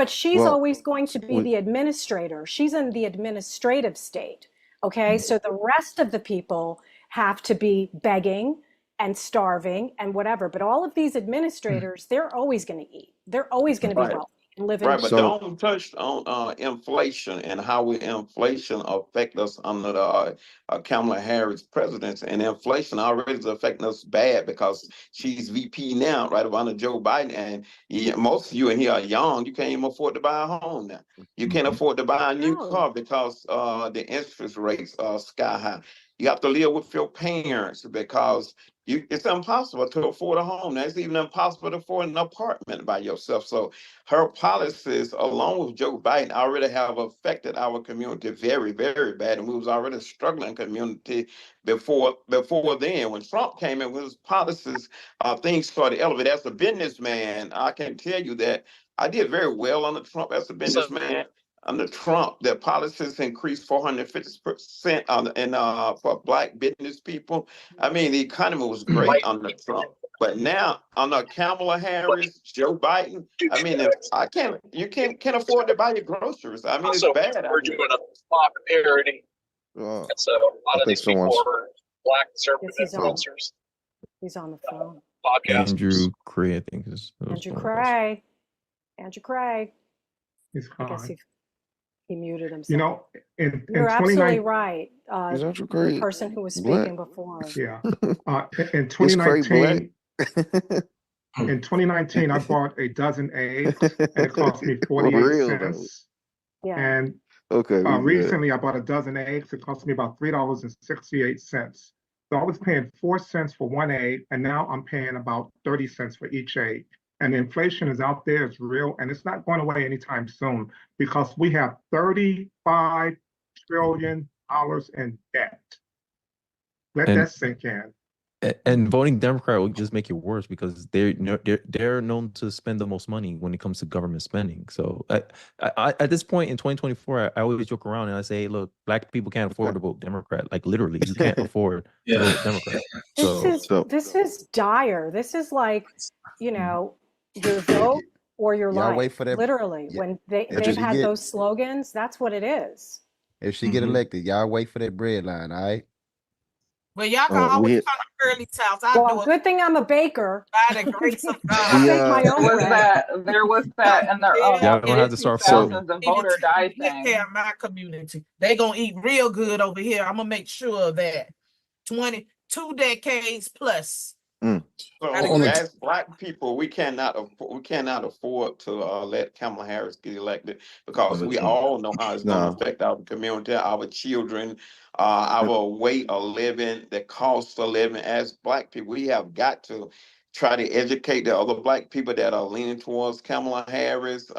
she's always going to be the administrator. She's in the administrative state. Okay. So the rest of the people have to be begging and starving and whatever. But all of these administrators, they're always going to eat. They're always going to be healthy and live in. Right, but don't touch on inflation and how inflation affect us under the Kamala Harris presidency. And inflation already is affecting us bad because she's VP now, right, under Joe Biden. And most of you in here are young. You can't even afford to buy a home now. You can't afford to buy a new car because the interest rates are sky high. You have to live with your parents because it's impossible to afford a home. Now, it's even impossible to afford an apartment by yourself. So her policies, along with Joe Biden, already have affected our community very, very bad. And we was already a struggling community before then. When Trump came in with his policies, things started elevating. As a businessman, I can tell you that I did very well under Trump as a businessman. Under Trump, their policies increased 450% for Black business people. I mean, the economy was great under Trump. But now under Kamala Harris, Joe Biden, I mean, you can't afford to buy your groceries. I mean, it's bad. We're doing a popularity. And so a lot of these people are Black conservative influencers. He's on the phone. Podcast. Andrew Cray, I think is. Andrew Cray. Andrew Cray. He's gone. He muted himself. You know, you're absolutely right. The person who was speaking before. Yeah. In 2019, in 2019, I bought a dozen eggs and it cost me 48 cents. Yeah. And recently I bought a dozen eggs. It cost me about $3.68. So I was paying 4 cents for one egg, and now I'm paying about 30 cents for each egg. And inflation is out there, it's real, and it's not going away anytime soon because we have $35 trillion in debt. Let that sink in. And voting Democrat will just make it worse because they're known to spend the most money when it comes to government spending. So at this point in 2024, I always joke around and I say, look, black people can't afford to vote Democrat. Like literally, you can't afford to vote Democrat. This is dire. This is like, you know, your vote or your life. Wait for that. Literally, when they've had those slogans, that's what it is. If she get elected, y'all wait for that bread line, all right? Well, y'all can always come to Curly's house. Well, good thing I'm a baker. By the grace of God. There was that, and there y'all gonna have to start the vote or die thing. Care of my community. They gonna eat real good over here. I'm gonna make sure of that. 22 decades plus. So as black people, we cannot afford to let Kamala Harris get elected because we all know how it's going to affect our community, our children, our way of living, the cost of living. As black people, we have got to try to educate the other black people that are leaning towards Kamala Harris.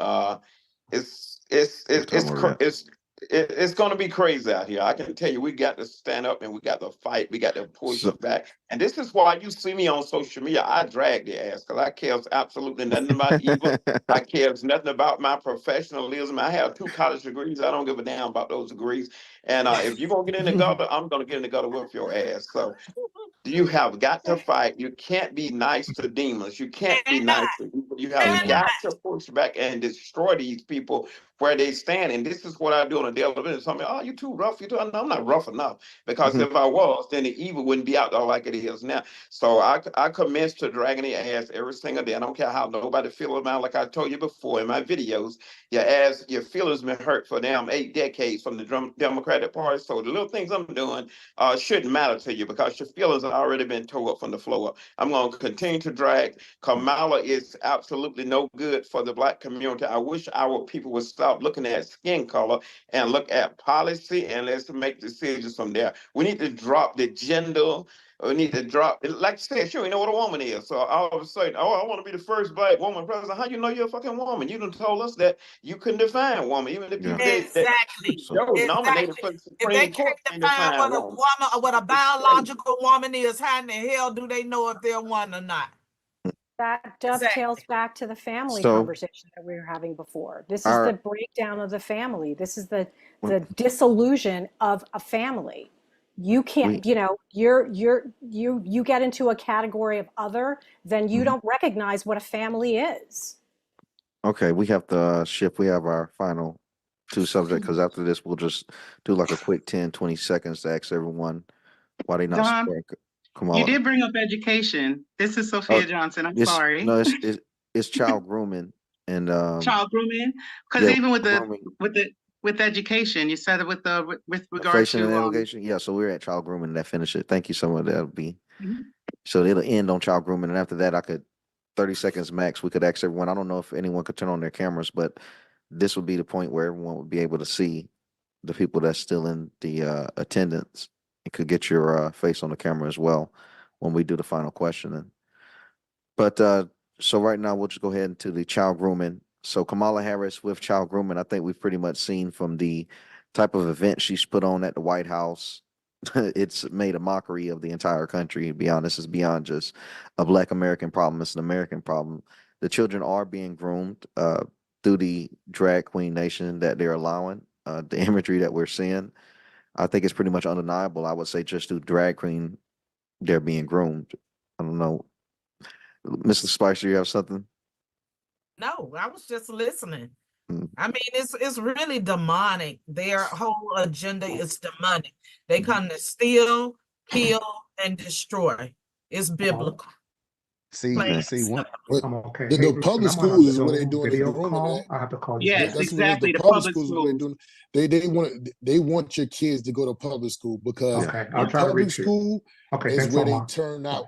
It's going to be crazy out here. I can tell you, we got to stand up and we got to fight. We got to push back. And this is why you see me on social media. I drag the ass because I care absolutely nothing about evil. I care nothing about my professionalism. I have 2 college degrees. I don't give a damn about those degrees. And if you're going to get in the gutter, I'm going to get in the gutter with your ass. So you have got to fight. You can't be nice to demons. You can't be nice to people. You have got to push back and destroy these people where they stand. And this is what I do on a daily basis. I mean, oh, you too rough. I'm not rough enough. Because if I was, then the evil wouldn't be out there like it is now. So I commence to dragging the ass every single day. I don't care how nobody feels about it. Like I told you before in my videos, your feelings been hurt for damn 8 decades from the Democratic Party. So the little things I'm doing shouldn't matter to you because your feelings have already been tore up from the floor up. I'm going to continue to drag. Kamala is absolutely no good for the black community. I wish our people would stop looking at skin color and look at policy, and let's make decisions from there. We need to drop the gender. We need to drop, like I said, sure, you know what a woman is. So all of a sudden, I want to be the first black woman president. How you know you're a fucking woman? You done told us that you couldn't define woman. Even the people that nominated for the Supreme Court can't define what a woman or what a biological woman is. How in the hell do they know if they're one or not? That dovetails back to the family conversation that we were having before. This is the breakdown of the family. This is the disillusion of a family. You can't, you know, you get into a category of other, then you don't recognize what a family is. Okay, we have to shift. We have our final 2 subjects because after this, we'll just do like a quick 10, 20 seconds to ask everyone why they not support Kamala. You did bring up education. This is Sophia Johnson. I'm sorry. No, it's child grooming and child grooming. Because even with education, you said it with regard to allegation. Yeah, so we're at child grooming and that finish it. Thank you so much. That'll be so it'll end on child grooming, and after that, 30 seconds max. We could ask everyone. I don't know if anyone could turn on their cameras, but this would be the point where everyone would be able to see the people that's still in the attendance. It could get your face on the camera as well when we do the final questioning. But so right now we'll just go ahead into the child grooming. So Kamala Harris with child grooming, I think we've pretty much seen from the type of event she's put on at the White House. It's made a mockery of the entire country. To be honest, it's beyond just a Black American problem. It's an American problem. The children are being groomed through the drag queen nation that they're allowing. The imagery that we're seeing, I think it's pretty much undeniable. I would say just through drag queen, they're being groomed. I don't know. Mr. Spicer, you have something? No, I was just listening. I mean, it's really demonic. Their whole agenda is demonic. They come to steal, kill, and destroy. It's biblical. See, I'm okay. The public schools is what they're doing. Video call. I have to call you. Yes, exactly. The public schools is what they're doing. They want your kids to go to public school because public school is where they turn out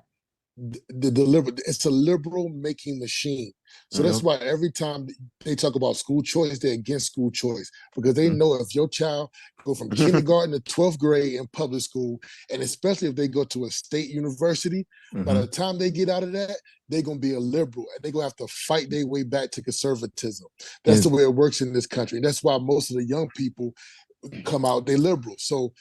the deliver. It's a liberal making machine. So that's why every time they talk about school choice, they're against school choice because they know if your child go from kindergarten to 12th grade in public school, and especially if they go to a state university, by the time they get out of that, they're going to be a liberal and they're going to have to fight their way back to conservatism. That's the way it works in this country. And that's why most of the young people come out, they're liberal. So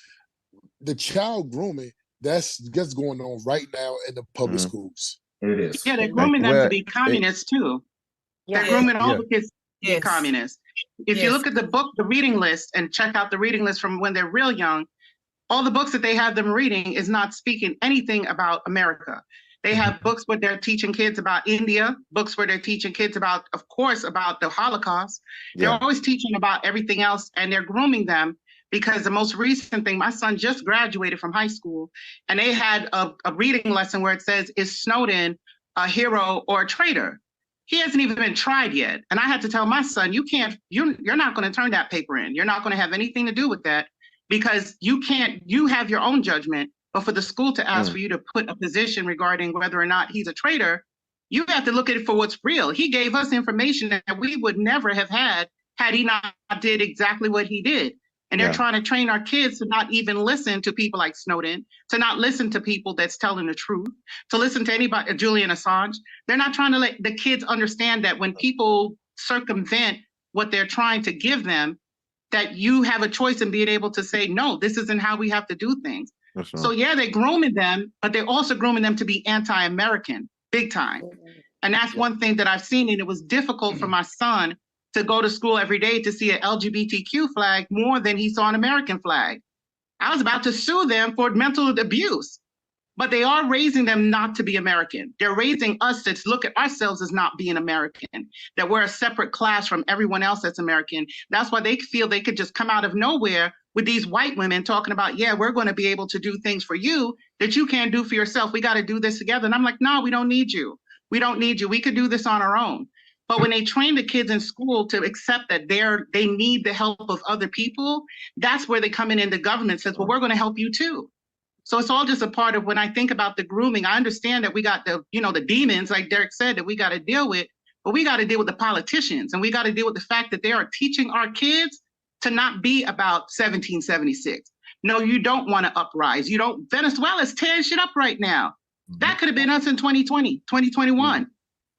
the child grooming, That's going on right now in the public schools. It is. Yeah, they're grooming them to be communists too. They're grooming all the kids to be communists. If you look at the book, the reading list, and check out the reading list from when they're real young, all the books that they have them reading is not speaking anything about America. They have books where they're teaching kids about India, books where they're teaching kids about, of course, about the Holocaust. They're always teaching about everything else, and they're grooming them because the most recent thing, my son just graduated from high school, and they had a reading lesson where it says, is Snowden a hero or a traitor? He hasn't even been tried yet. And I had to tell my son, you're not going to turn that paper in. You're not going to have anything to do with that because you have your own judgment. But for the school to ask for you to put a position regarding whether or not he's a traitor, you have to look at it for what's real. He gave us information that we would never have had he not did exactly what he did. And they're trying to train our kids to not even listen to people like Snowden, to not listen to people that's telling the truth, to listen to anybody, Julian Assange. They're not trying to let the kids understand that when people circumvent what they're trying to give them, that you have a choice in being able to say, no, this isn't how we have to do things. So yeah, they're grooming them, but they're also grooming them to be anti-American, big time. And that's one thing that I've seen, and it was difficult for my son to go to school every day to see an LGBTQ flag more than he saw an American flag. I was about to sue them for mental abuse, but they are raising them not to be American. They're raising us to look at ourselves as not being American, that we're a separate class from everyone else that's American. That's why they feel they could just come out of nowhere with these white women talking about, yeah, we're going to be able to do things for you that you can't do for yourself. We got to do this together. And I'm like, no, we don't need you. We don't need you. We could do this on our own. But when they train the kids in school to accept that they need the help of other people, that's where they come in and the government says, well, we're going to help you too. So it's all just a part of when I think about the grooming. I understand that we got the demons, like Derrick said, that we got to deal with, but we got to deal with the politicians, and we got to deal with the fact that they are teaching our kids to not be about 1776. No, you don't want to uprise. Venezuela's tearing shit up right now. That could have been us in 2020, 2021.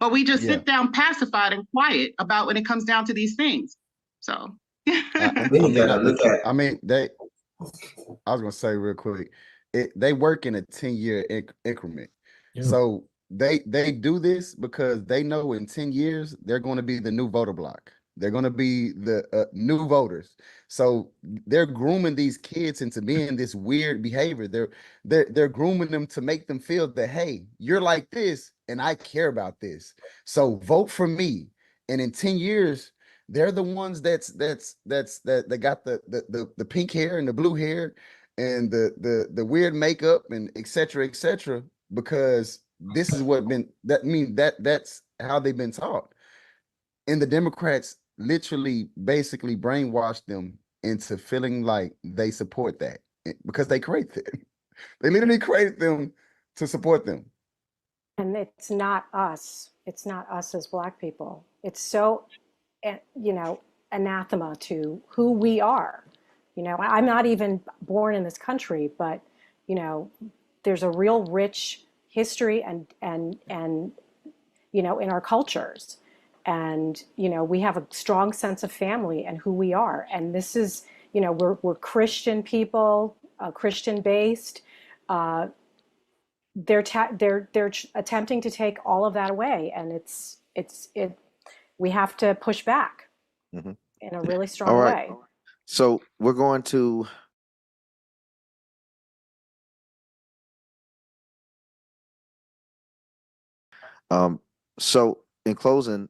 But we just sit down pacified and quiet about when it comes down to these things. So I was gonna say real quick, they work in a 10-year increment. So they do this because they know in 10 years they're going to be the new voter block. They're going to be the new voters. So they're grooming these kids into being this weird behavior. They're grooming them to make them feel that, hey, you're like this and I care about this. So vote for me. And in 10 years, they're the ones that got the pink hair and the blue hair and the weird makeup and et cetera, because this is that's how they've been taught. And the Democrats literally basically brainwashed them into feeling like they support that because they create them. They literally created them to support them. And it's not us. It's not us as Black people. It's so, anathema to who we are. I'm not even born in this country, but, there's a real rich history and in our cultures. And, we have a strong sense of family and who we are. And this is, we're Christian people, Christian based. They're attempting to take all of that away. And we have to push back in a really strong way. So we're going to so in closing,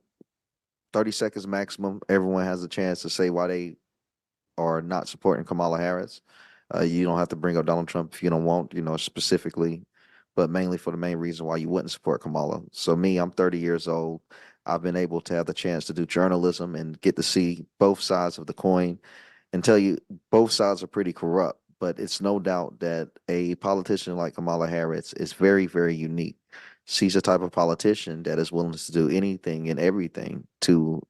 30 seconds maximum. Everyone has a chance to say why they are not supporting Kamala Harris. You don't have to bring up Donald Trump if you don't want, specifically, but mainly for the main reason why you wouldn't support Kamala. So me, I'm 30 years old. I've been able to have the chance to do journalism and get to see both sides of the coin and tell you both sides are pretty corrupt, but it's no doubt that a politician like Kamala Harris is very, very unique. She's the type of politician that is willing to do anything and everything to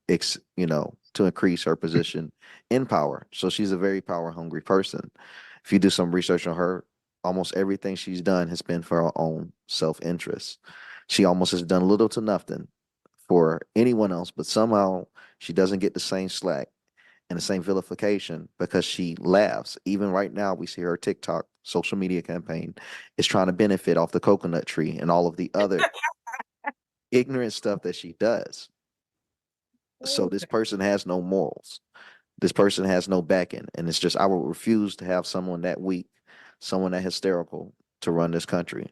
increase her position in power. So she's a very power hungry person. If you do some research on her, almost everything she's done has been for her own self-interest. She almost has done little to nothing for anyone else, but somehow she doesn't get the same slack and the same vilification because she laughs. Even right now, we see her TikTok social media campaign is trying to benefit off the coconut tree and all of the other ignorant stuff that she does. So this person has no morals. This person has no backing. And it's just, I would refuse to have someone that weak, someone that hysterical to run this country.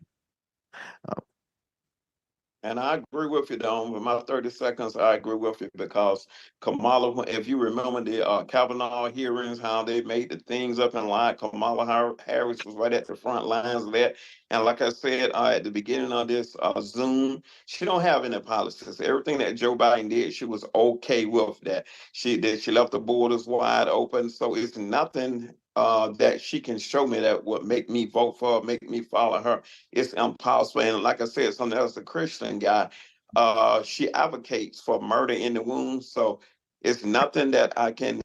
And I agree with you, Don. With my 30 seconds, I agree with you because Kamala, if you remember the Kavanaugh hearings, how they made the things up in line, Kamala Harris was right at the front lines of that. And like I said at the beginning of this Zoom, she don't have any policies. Everything that Joe Biden did, she was okay with that. She left the borders wide open. So it's nothing that she can show me that would make me vote for her, make me follow her. It's impossible. And like I said, something else, a Christian guy, she advocates for murder in the womb. So it's nothing that I can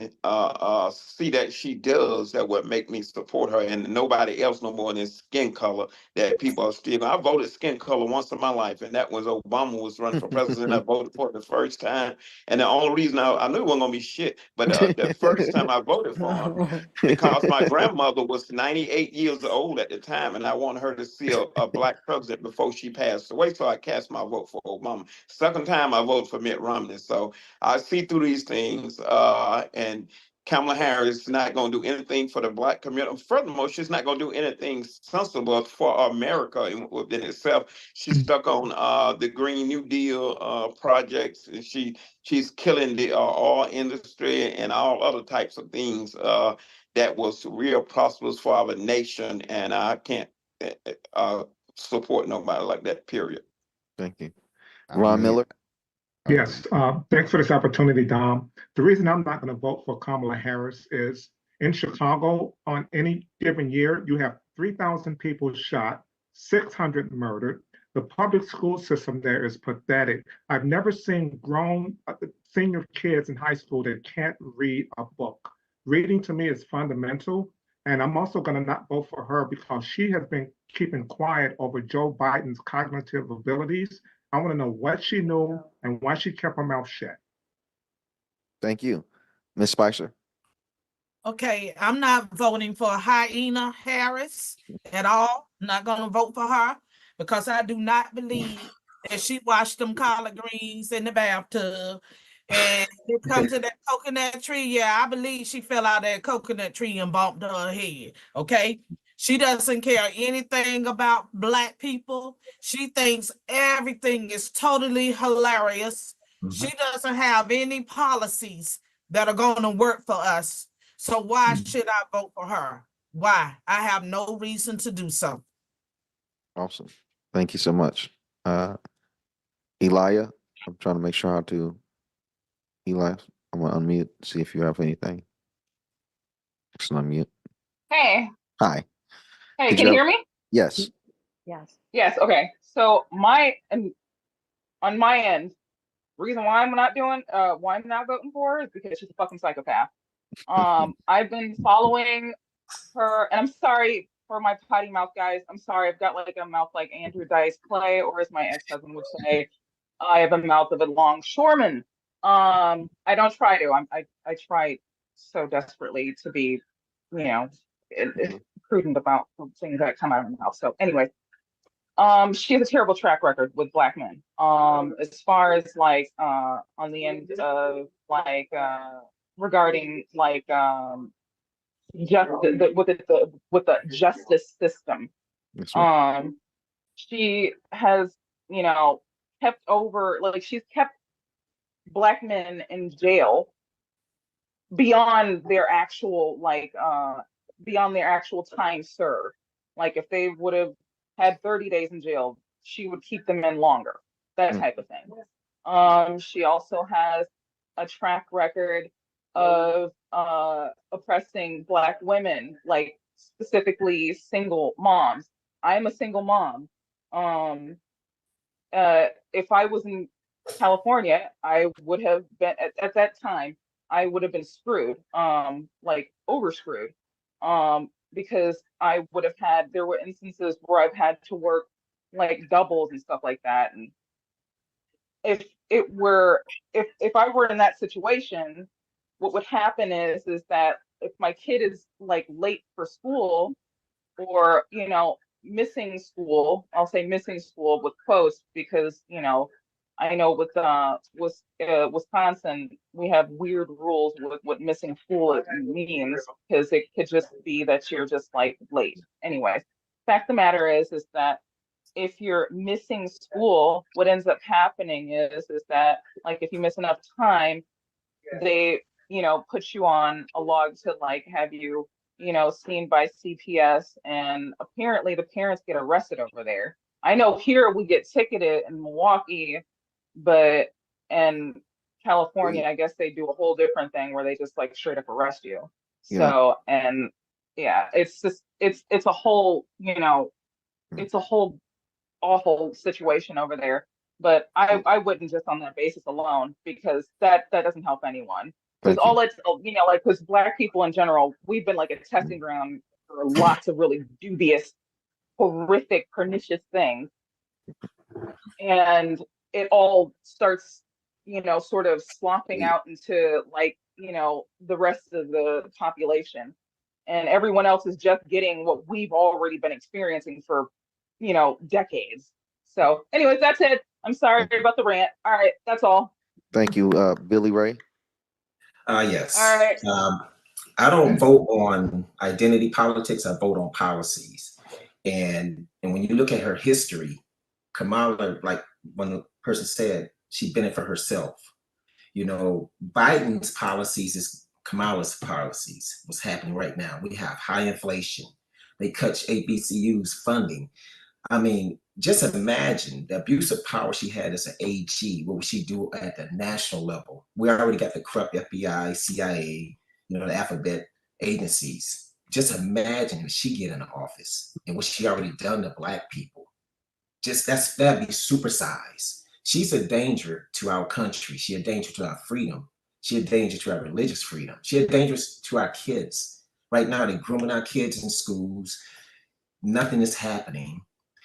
see that she does that would make me support her, and nobody else no more than skin color that people are still. I voted skin color once in my life, and that was Obama was running for president. I voted for it the first time, and the only reason I knew it wasn't gonna be shit, but the first time I voted for him because my grandmother was 98 years old at the time, and I wanted her to see a black president before she passed away, so I cast my vote for Obama. Second time I voted for Mitt Romney. So I see through these things, and Kamala Harris is not going to do anything for the black community. Furthermore, she's not going to do anything sensible for America within itself. She's stuck on the Green New Deal projects, and she's killing the oil industry and all other types of things that was real prosperous for our nation. And I can't support nobody like that, period. Thank you. Ron Miller? Yes, thanks for this opportunity, Dom. The reason I'm not going to vote for Kamala Harris is in Chicago, on any given year, you have 3,000 people shot, 600 murdered. The public school system there is pathetic. I've never seen grown senior kids in high school that can't read a book. Reading to me is fundamental. And I'm also going to not vote for her because she has been keeping quiet over Joe Biden's cognitive abilities. I want to know what she knew and why she kept her mouth shut. Thank you. Ms. Spicer? Okay, I'm not voting for Hyena Harris at all. I'm not going to vote for her because I do not believe that she washed them collard greens in the bathtub. And it comes to that coconut tree. Yeah, I believe she fell out of that coconut tree and bumped her head. Okay. She doesn't care anything about Black people. She thinks everything is totally hilarious. She doesn't have any policies that are going to work for us. So why should I vote for her? Why? I have no reason to do so. Awesome. Thank you so much. Elia, I'm trying to make sure how to. Eli, I'm going to unmute, see if you have anything. Just unmute. Hey. Hi. Hey, can you hear me? Yes. Yes. Yes. Okay. So on my end, reason why I'm not voting for her is because she's a fucking psychopath. I've been following her, and I'm sorry for my potty mouth, guys. I'm sorry. I've got like a mouth like Andrew Dice Clay, or as my ex-husband would say, I have a mouth of a longshoreman. I don't try to. I try so desperately to be, prudent about things that come out of my mouth. So anyway, she has a terrible track record with Black men. As far as like on the end of like regarding like just with the justice system. She has she's kept Black men in jail beyond their actual time served. Like if they would have had 30 days in jail, she would keep them in longer, that type of thing. She also has a track record of oppressing Black women, like specifically single moms. I'm a single mom. If I was in California, I would have been at that time, I would have been screwed, like over screwed, because there were instances where I've had to work like doubles and stuff like that. And if I were in that situation, what would happen is that if my kid is like late for school, or, missing school. I'll say missing school with quotes because, I know with Wisconsin, we have weird rules with what missing school means, because it could just be that you're just like late. Anyways, fact of the matter is that if you're missing school, what ends up happening is that, like, if you miss enough time, they, put you on a log to like have you, seen by CPS, and apparently the parents get arrested over there. I know here we get ticketed in Milwaukee, but in California, I guess they do a whole different thing where they just like straight up arrest you. So, and yeah, it's just, it's a whole, it's a whole awful situation over there. But I wouldn't just on that basis alone, because that doesn't help anyone. Because all it's, like, because Black people in general, we've been like a testing ground for lots of really dubious, horrific, pernicious things. And it all starts, sort of slopping out into like, the rest of the population. And everyone else is just getting what we've already been experiencing for, decades. So anyways, that's it. I'm sorry about the rant. All right, that's all. Thank you, Billy Ray. Yes. All right. I don't vote on identity politics. I vote on policies. And when you look at her history, Kamala, like when the person said, she been it for herself. Biden's policies is Kamala's policies. What's happening right now? We have high inflation. They cut HBCU's funding. I mean, just imagine the abuse of power she had as an AG. What would she do at the national level? We already got the corrupt FBI, CIA, the alphabet agencies. Just imagine if she get in office and what she already done to Black people. That'd be supersized. She's a danger to our country. She's a danger to our freedom. She's a danger to our religious freedom. She's a danger to our kids. Right now, they're grooming our kids in schools. Nothing is happening.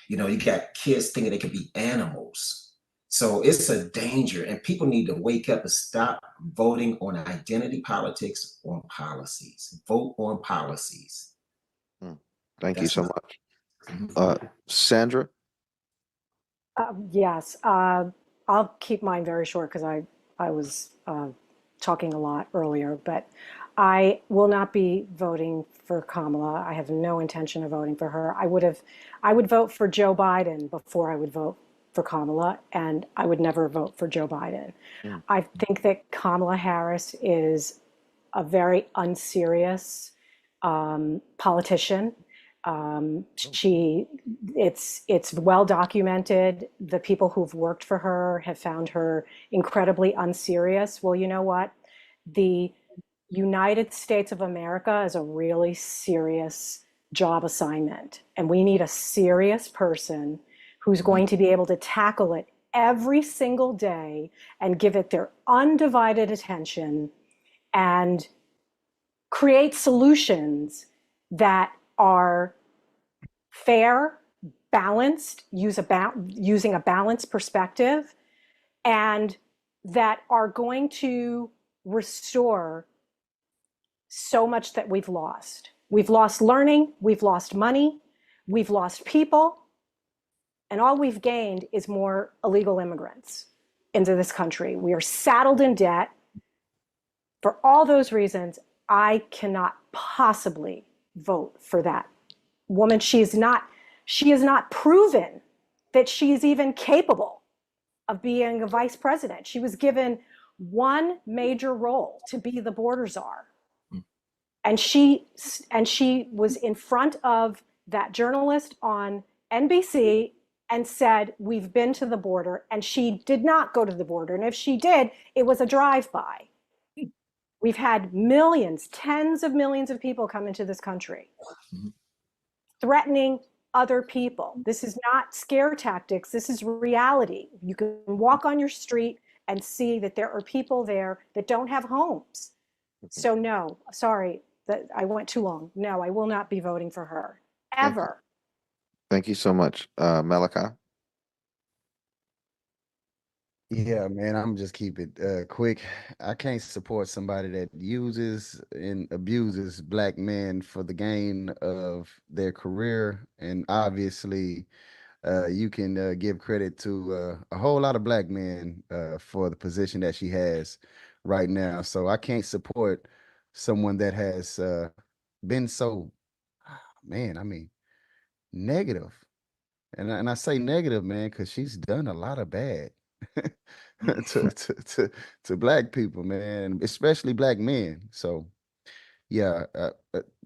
You got kids thinking they could be animals. So it's a danger, and people need to wake up and stop voting on identity politics, on policies. Vote on policies. Thank you so much. Sandra? Yes, I'll keep mine very short because I was talking a lot earlier, but I will not be voting for Kamala. I have no intention of voting for her. I would vote for Joe Biden before I would vote for Kamala, and I would never vote for Joe Biden. I think that Kamala Harris is a very unserious politician. It's well documented. The people who've worked for her have found her incredibly unserious. Well, you know what? The United States of America is a really serious job assignment, and we need a serious person who's going to be able to tackle it every single day and give it their undivided attention and create solutions that are fair, balanced, using a balanced perspective, and that are going to restore so much that we've lost. We've lost learning, we've lost money, we've lost people, and all we've gained is more illegal immigrants into this country. We are saddled in debt. For all those reasons, I cannot possibly vote for that woman. She has not proven that she's even capable of being a vice president. She was given one major role, to be the border czar. And she was in front of that journalist on NBC and said, we've been to the border, and she did not go to the border. And if she did, it was a drive-by. We've had millions, tens of millions of people come into this country, threatening other people. This is not scare tactics. This is reality. You can walk on your street and see that there are people there that don't have homes. So no, sorry that I went too long. No, I will not be voting for her, ever. Thank you so much. Malachai? Yeah, man, I'm just keep it quick. I can't support somebody that uses and abuses black men for the gain of their career. And obviously, you can give credit to a whole lot of black men for the position that she has right now. So I can't support someone that has been so, man, I mean, negative. And I say negative, man, because she's done a lot of bad to black people, man, especially black men. So yeah,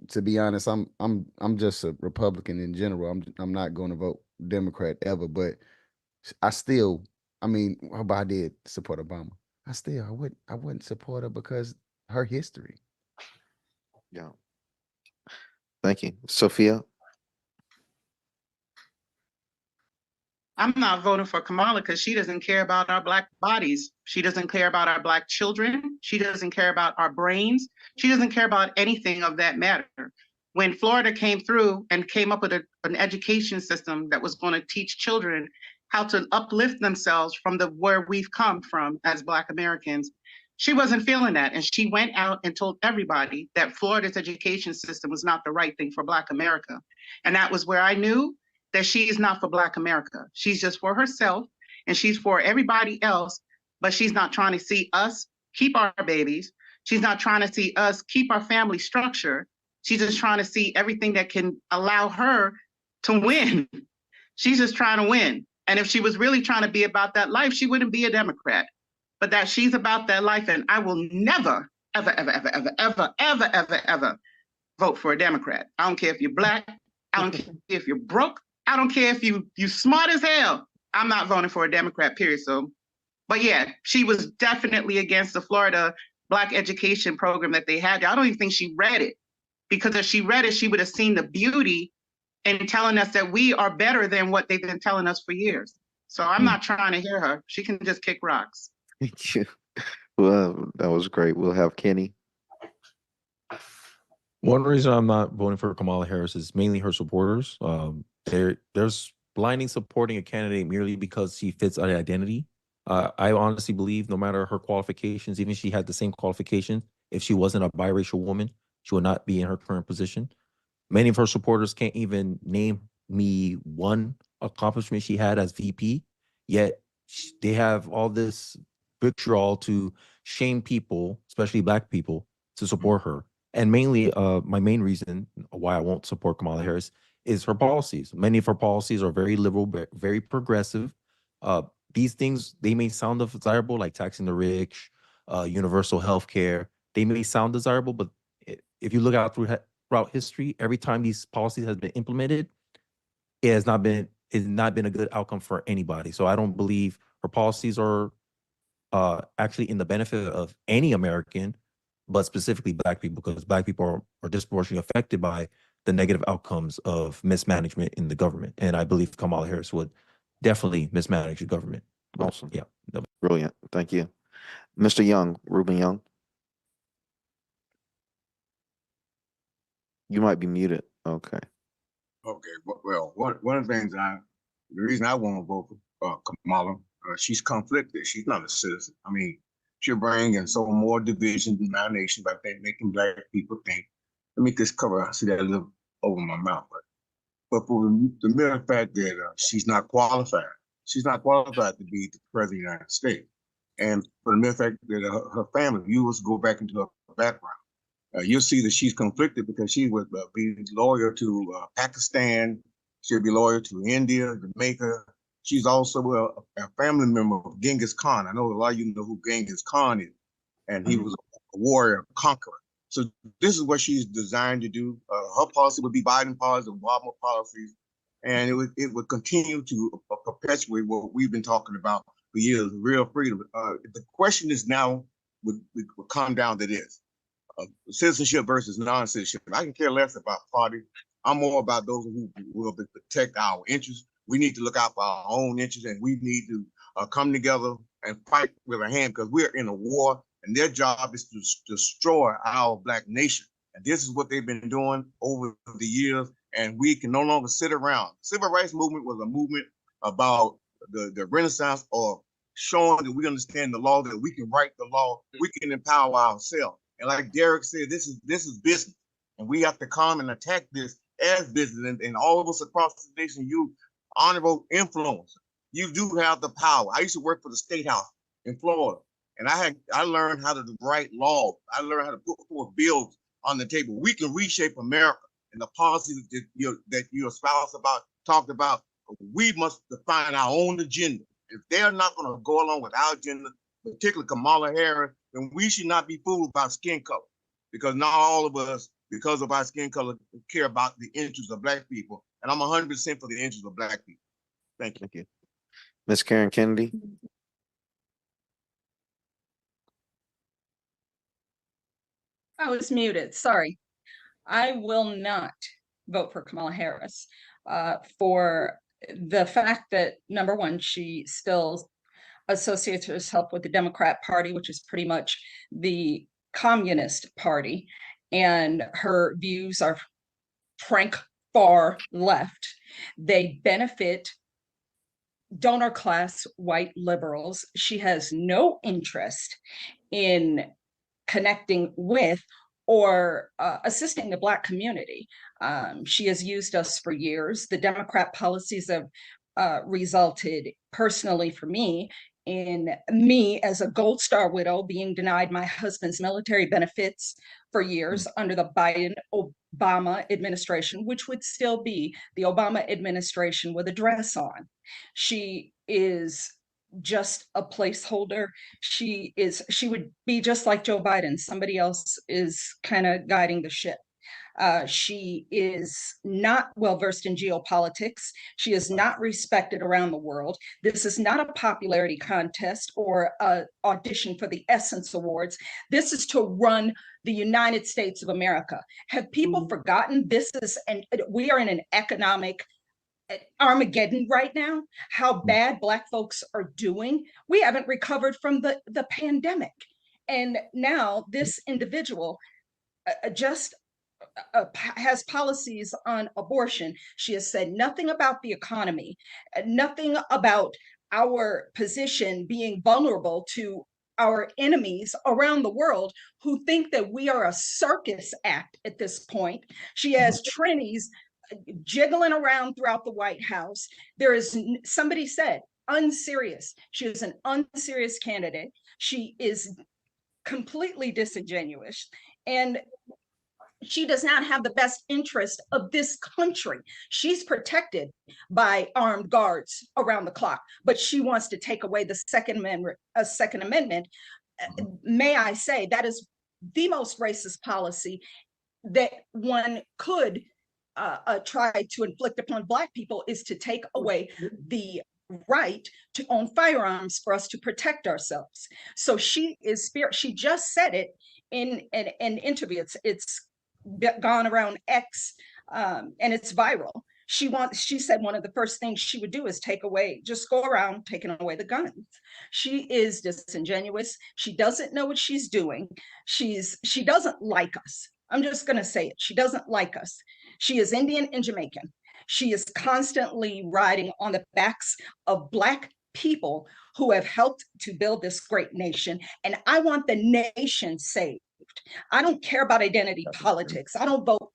to be honest, I'm just a Republican in general. I'm not going to vote Democrat ever, but I still, I mean, how about I did support Obama? I wouldn't support her because her history. Yeah. Thank you, Sophia. I'm not voting for Kamala because she doesn't care about our Black bodies. She doesn't care about our Black children. She doesn't care about our brains. She doesn't care about anything of that matter. When Florida came through and came up with an education system that was going to teach children how to uplift themselves from where we've come from as Black Americans, she wasn't feeling that. And she went out and told everybody that Florida's education system was not the right thing for Black America. And that was where I knew that she is not for Black America. She's just for herself and she's for everybody else, but she's not trying to see us keep our babies. She's not trying to see us keep our family structure. She's just trying to see everything that can allow her to win. She's just trying to win. And if she was really trying to be about that life, she wouldn't be a Democrat. But that she's about that life, and I will never, ever, ever, ever, ever, ever, ever, ever, ever vote for a Democrat. I don't care if you're Black. I don't care if you're broke. I don't care if you smart as hell. I'm not voting for a Democrat, period. So, but yeah, she was definitely against the Florida Black education program that they had. I don't even think she read it, because if she read it, she would have seen the beauty in telling us that we are better than what they've been telling us for years. So I'm not trying to hear her. She can just kick rocks. Thank you. Well, that was great. We'll have Kenny. One reason I'm not voting for Kamala Harris is mainly her supporters. There's blinding supporting a candidate merely because she fits an identity. I honestly believe no matter her qualifications, even if she had the same qualifications, if she wasn't a biracial woman, she would not be in her current position. Many of her supporters can't even name me one accomplishment she had as VP, yet they have all this vitriol to shame people, especially Black people, to support her. And mainly, my main reason why I won't support Kamala Harris is her policies. Many of her policies are very liberal, very progressive. These things, they may sound desirable, like taxing the rich, universal health care. They may sound desirable, but if you look out throughout history, every time these policies has been implemented, it's not been a good outcome for anybody. So I don't believe her policies are actually in the benefit of any American, but specifically Black people, because Black people are disproportionately affected by the negative outcomes of mismanagement in the government. And I believe Kamala Harris would definitely mismanage the government. Awesome. Yeah. Brilliant. Thank you. Mr. Young, Ruben Young. You might be muted. Okay. Okay. Well, one of the things the reason I want to vote for Kamala, she's conflicted. She's not a citizen. I mean, she'll bring in so more division in our nation by making Black people think. Let me just cover. I see that a little over my mouth, but for the mere fact that she's not qualified. She's not qualified to be the president of the United States. And for the mere fact that her family, if you go back into her background, you'll see that she's conflicted because she would be loyal to Pakistan. She'll be loyal to India, Jamaica. She's also a family member of Genghis Khan. I know a lot of you know who Genghis Khan is, and he was a warrior, a conqueror. So this is what she's designed to do. Her policy would be Biden policy, Obama policies, and it would continue to perpetuate what we've been talking about for years, real freedom. The question is now would come down to this. Citizenship versus non-citizenship. I can care less about party. I'm more about those who will protect our interests. We need to look out for our own interests, and we need to come together and fight with a hand, because we're in a war, and their job is to destroy our Black nation. And this is what they've been doing over the years, and we can no longer sit around. The Civil Rights Movement was a movement about the Renaissance of showing that we understand the law, that we can write the law, we can empower ourselves. And like Derrick said, this is business, and we have to come and attack this as business. And all of us across the nation, you honorable influencer, you do have the power. I used to work for the State House in Florida, and I learned how to write laws. I learned how to put forth bills on the table. We can reshape America, and the policies that you espouse talked about. We must define our own agenda. If they're not going to go along with our agenda, particularly Kamala Harris, then we should not be fooled by skin color, because not all of us, because of our skin color, care about the interests of Black people. And I'm 100% for the interests of Black people. Thank you. Thank you. Ms. Karen Kennedy. I was muted, sorry. I will not vote for Kamala Harris for the fact that, number one, she still associates herself with the Democrat Party, which is pretty much the Communist Party, and her views are frank far left. They benefit donor class white liberals. She has no interest in connecting with or assisting the Black community. She has used us for years. The Democrat policies have resulted personally for me in me as a Gold Star widow being denied my husband's military benefits for years under the Biden-Obama administration, which would still be the Obama administration with a dress on. She is just a placeholder. She would be just like Joe Biden. Somebody else is kind of guiding the ship. She is not well-versed in geopolitics. She is not respected around the world. This is not a popularity contest or an audition for the Essence Awards. This is to run the United States of America. Have people forgotten this is, and we are in an economic Armageddon right now, how bad Black folks are doing? We haven't recovered from the pandemic. And now this individual has policies on abortion. She has said nothing about the economy, nothing about our position being vulnerable to our enemies around the world who think that we are a circus act at this point. She has trannies jiggling around throughout the White House. There is, somebody said, unserious. She is an unserious candidate. She is completely disingenuous. And she does not have the best interest of this country. She's protected by armed guards around the clock, but she wants to take away the Second Amendment. May I say, that is the most racist policy that one could try to inflict upon Black people, is to take away the right to own firearms for us to protect ourselves. So she is she just said it in an interview. It's gone around X and it's viral. She said one of the first things she would do is just go around taking away the guns. She is disingenuous. She doesn't know what she's doing. She doesn't like us. I'm just going to say it. She doesn't like us. She is Indian and Jamaican. She is constantly riding on the backs of Black people who have helped to build this great nation. And I want the nation saved. I don't care about identity politics. I don't vote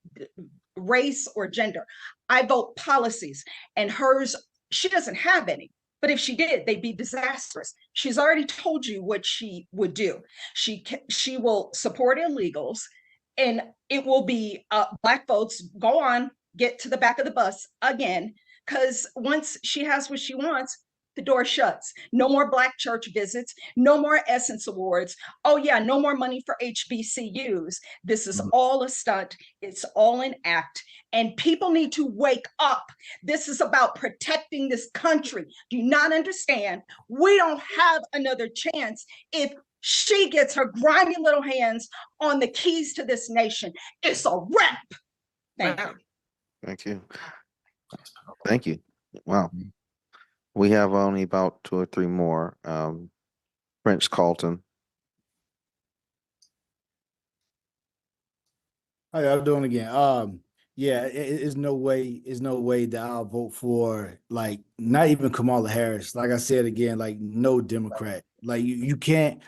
race or gender. I vote policies, and hers, she doesn't have any. But if she did, they'd be disastrous. She's already told you what she would do. She will support illegals, and it will be Black votes go on, get to the back of the bus again, because once she has what she wants, the door shuts. No more Black church visits, no more Essence Awards. Oh yeah, no more money for HBCUs. This is all a stunt. It's all an act. And people need to wake up. This is about protecting this country. Do you not understand? We don't have another chance if she gets her grimy little hands on the keys to this nation. It's a wrap. Thank you. Thank you. Thank you. Wow. We have only about 2 or 3 more. Prince Carlton. How y'all doing again? Yeah, it's no way, that I'll vote for, like, not even Kamala Harris. Like I said again, like, no Democrat. Like, we can't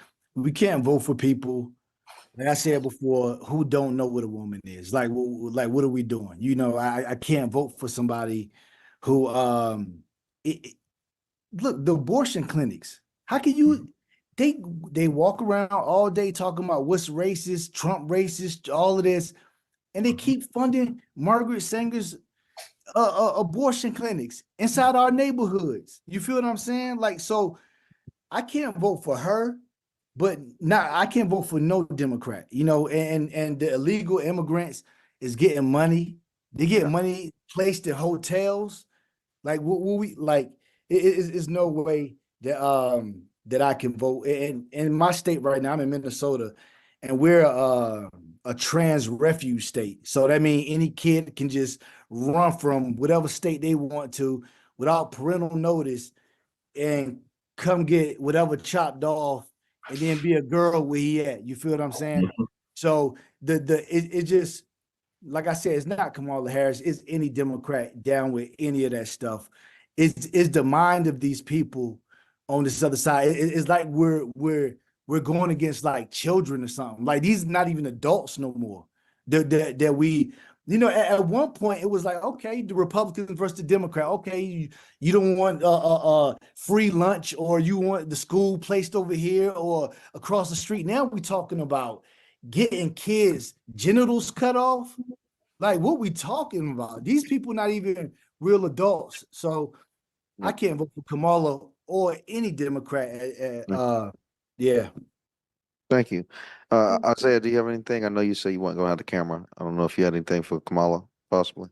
vote for people, like I said before, who don't know what a woman is. Like, what are we doing? You know, I can't vote for somebody who look, the abortion clinics. How can you? They walk around all day talking about what's racist, Trump racist, all of this, and they keep funding Margaret Sanger's abortion clinics inside our neighborhoods. You feel what I'm saying? Like, so I can't vote for her, but I can't vote for no Democrat. You know, and the illegal immigrants is getting money. They get money placed in hotels. Like, what we like? It's no way that I can vote. And in my state right now, I'm in Minnesota, and we're a trans refuge state. So that means any kid can just run from whatever state they want to without parental notice and come get whatever chopped off and then be a girl where he at. You feel what I'm saying? So it just, like I said, it's not Kamala Harris, it's any Democrat down with any of that stuff. It's the mind of these people on this other side. It's like we're going against like children or something. Like, these are not even adults no more. That we, you know, at one point it was like, okay, the Republicans versus the Democrat. Okay, you don't want free lunch, or you want the school placed over here or across the street. Now we're talking about getting kids' genitals cut off. Like, what we talking about? These people not even real adults. So I can't vote for Kamala or any Democrat. Yeah. Thank you. Isaiah, do you have anything? I know you say you weren't going to have the camera. I don't know if you had anything for Kamala, possibly.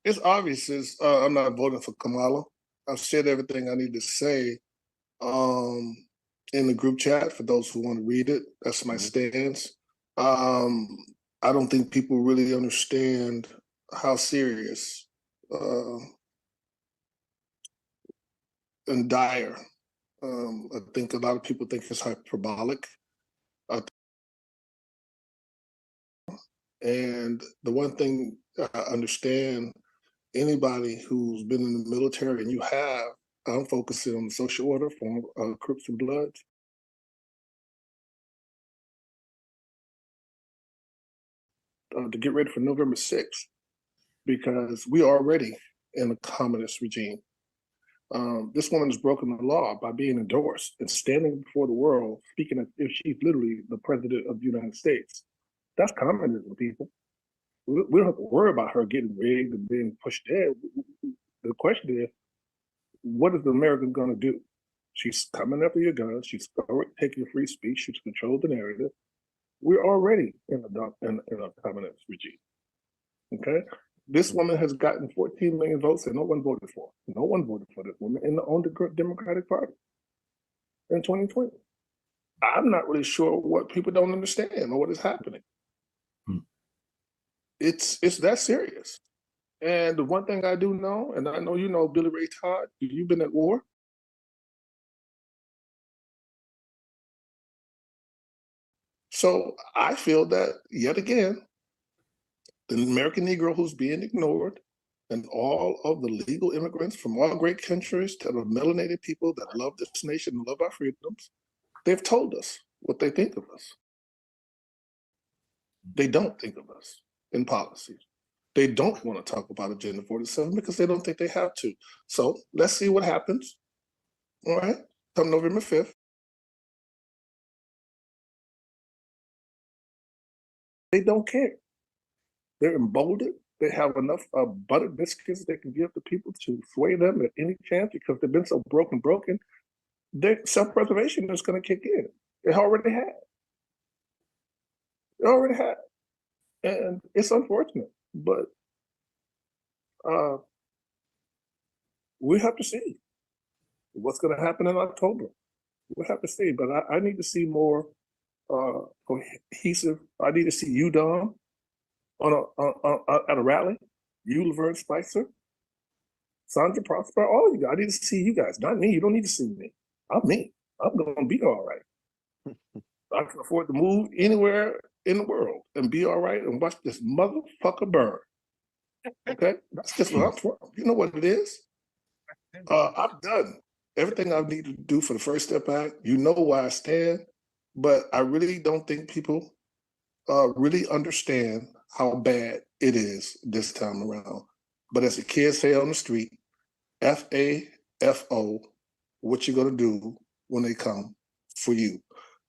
It's obvious. I'm not voting for Kamala. I've said everything I need to say in the group chat for those who want to read it. That's my stance. I don't think people really understand how serious and dire. I think a lot of people think it's hyperbolic. And the one thing I understand, anybody who's been in the military, and you have, I'm focusing on the social order from Crips and Bloods. To get ready for November 6th, because we are already in a communist regime. This woman has broken the law by being endorsed and standing before the world, speaking as if she's literally the president of the United States. That's communism, people. We don't have to worry about her getting rigged and being pushed dead. The question is, what is the American going to do? She's coming after your guns. She's already taking free speech. She's controlled the narrative. We're already in a communist regime. Okay? This woman has gotten 14 million votes and no one voted for her. No one voted for this woman in the own Democratic Party in 2020. I'm not really sure what people don't understand or what is happening. It's that serious. And the one thing I do know, and I know you know, Billy Ray Todd, you've been at war. So I feel that, yet again, the American Negro who's being ignored, and all of the legal immigrants from all great countries to the melanated people that love this nation and love our freedoms, they've told us what they think of us. They don't think of us in policies. They don't want to talk about Agenda 47 because they don't think they have to. So let's see what happens. All right, come November 5th. They don't care. They're emboldened. They have enough buttered biscuits they can give to people to sway them at any chance because they've been so broken. Their self-preservation is going to kick in. It already had. It already had. And it's unfortunate, but we have to see what's going to happen in October. We'll have to see, but I need to see more cohesive. I need to see you, Dom, at a rally. You, Lavern Spicer, Sandra Prosper, all of you guys. I need to see you guys, not me. You don't need to see me. I'm me. I'm going to be all right. I can afford to move anywhere in the world and be all right and watch this motherfucker burn. Okay? That's just what I'm for. You know what it is? I've done everything I need to do for the First Step Act. You know where I stand, but I really don't think people really understand how bad it is this time around. But as the kids say on the street, FAFO, what you gonna do when they come for you?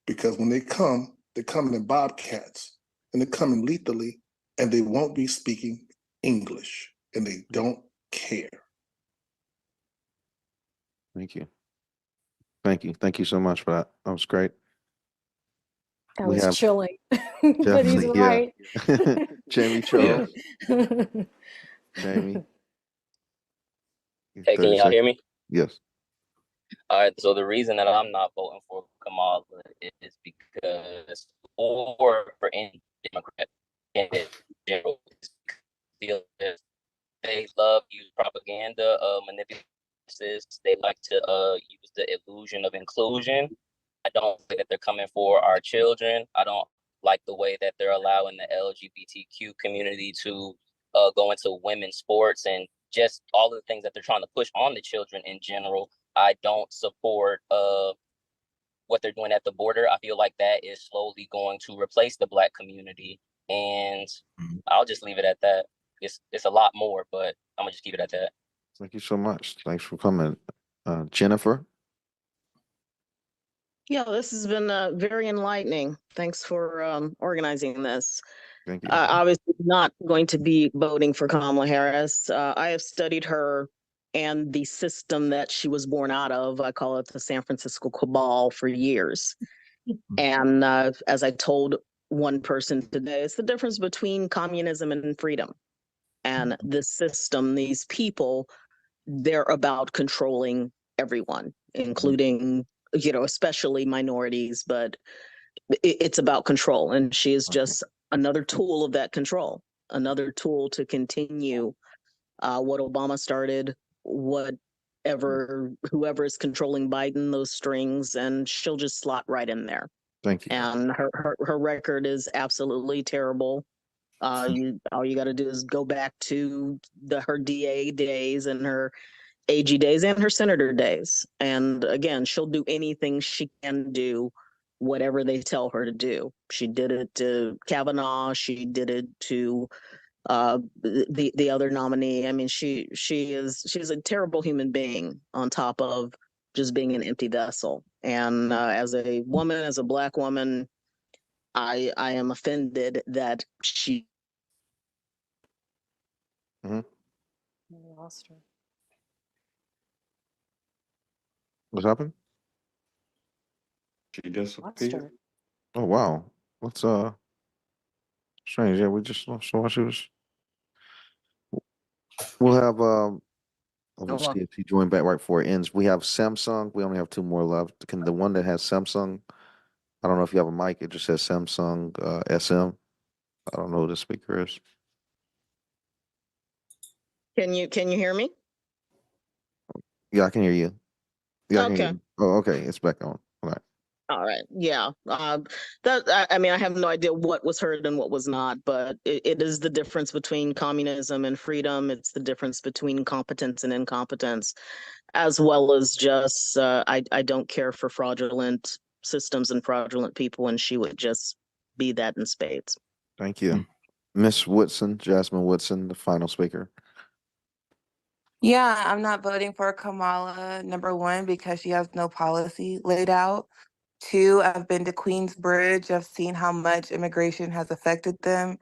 Because when they come, they're coming in bobcats and they're coming lethally and they won't be speaking English and they don't care. Thank you. Thank you so much for that. That was great. That was chilling, but he's right. Jamie Charles. Jamie. Hey, can y'all hear me? Yes. All right. So the reason that I'm not voting for Kamala is because, or for any Democrat in general, feel that they love use propaganda, manipulation. They like to use the illusion of inclusion. I don't think that they're coming for our children. I don't like the way that they're allowing the LGBTQ community to go into women's sports and just all of the things that they're trying to push on the children in general. I don't support what they're doing at the border. I feel like that is slowly going to replace the Black community, and I'll just leave it at that. It's a lot more, but I'm gonna just keep it at that. Thank you so much. Thanks for coming. Jennifer? Yeah, this has been very enlightening. Thanks for organizing this. Thank you. Obviously not going to be voting for Kamala Harris. I have studied her and the system that she was born out of. I call it the San Francisco cabal for years. And as I told one person today, it's the difference between communism and freedom. And this system, these people, they're about controlling everyone, including, especially minorities, but it's about control. And she is just another tool of that control, another tool to continue what Obama started, whoever is controlling Biden, those strings, and she'll just slot right in there. Thank you. And her record is absolutely terrible. All you got to do is go back to her DA days and her AG days and her senator days. And again, she'll do anything she can do, whatever they tell her to do. She did it to Kavanaugh. She did it to the other nominee. I mean, she's a terrible human being on top of just being an empty vessel. And as a woman, as a Black woman, I am offended that she. Mm-hmm. We lost her. What happened? She disappeared. Oh wow. What's strange. Yeah, we just lost her while she was. We'll have let's see if he joined back right before it ends. We have Samsung. We only have 2 more left. Can the one that has Samsung, I don't know if you have a mic, it just says Samsung SM. I don't know who the speaker is. Can you hear me? Yeah, I can hear you. Yeah, okay. I can hear you. Oh, okay. It's back on. All right. All right. Yeah. I mean, I have no idea what was heard and what was not, but it is the difference between communism and freedom. It's the difference between competence and incompetence, as well as just, I don't care for fraudulent systems and fraudulent people, and she would just be that in spades. Thank you. Miss Woodson, Jasmine Woodson, the final speaker. Yeah, I'm not voting for Kamala, number 1, because she has no policy laid out. 2, I've been to Queensbridge. I've seen how much immigration has affected them.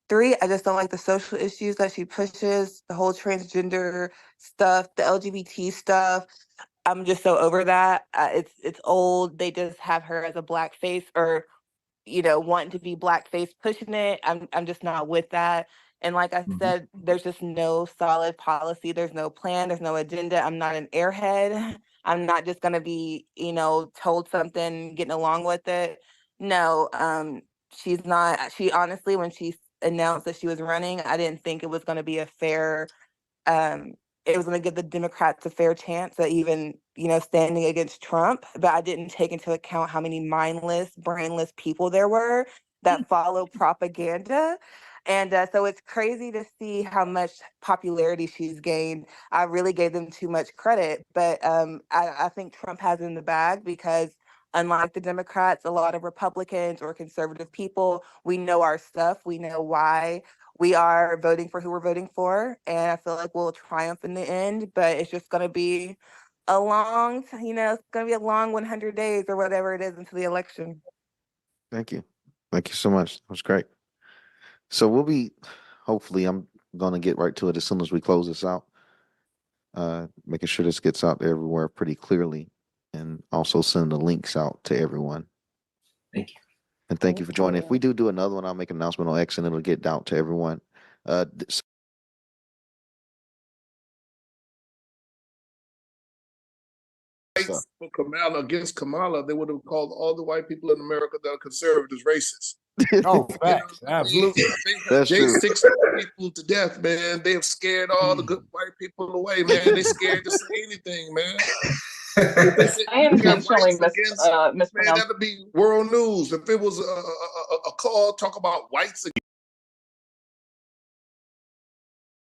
3, I just don't like the social issues that she pushes, the whole transgender stuff, the LGBT stuff. I'm just so over that. It's old. They just have her as a black face, or wanting to be blackface, pushing it. I'm just not with that. And like I said, there's just no solid policy. There's no plan. There's no agenda. I'm not an airhead. I'm not just gonna be, told something, getting along with it. No, she's not. She honestly, when she announced that she was running, I didn't think it was gonna be a fair. It was going to give the Democrats a fair chance at even, standing against Trump. But I didn't take into account how many mindless, brainless people there were that follow propaganda. And so it's crazy to see how much popularity she's gained. I really gave them too much credit, but I think Trump has it in the bag because unlike the Democrats, a lot of Republicans or conservative people, we know our stuff. We know why we are voting for who we're voting for. And I feel like we'll triumph in the end, but it's just going to be a long, it's going to be a long 100 days or whatever it is until the election. Thank you. Thank you so much. That was great. So we'll be, hopefully, I'm going to get right to it as soon as we close this out. Making sure this gets out there everywhere pretty clearly and also send the links out to everyone. Thank you. And thank you for joining. If we do another one, I'll make an announcement on X and it'll get out to everyone. For Kamala, against Kamala, they would have called all the white people in America that are conservatives racist. Oh, facts. Absolutely. They six people to death, man. They have scared all the good white people away, man. They scared to say anything, man. I intentionally mispronounced. Man, that'd be world news. If it was a call talk about whites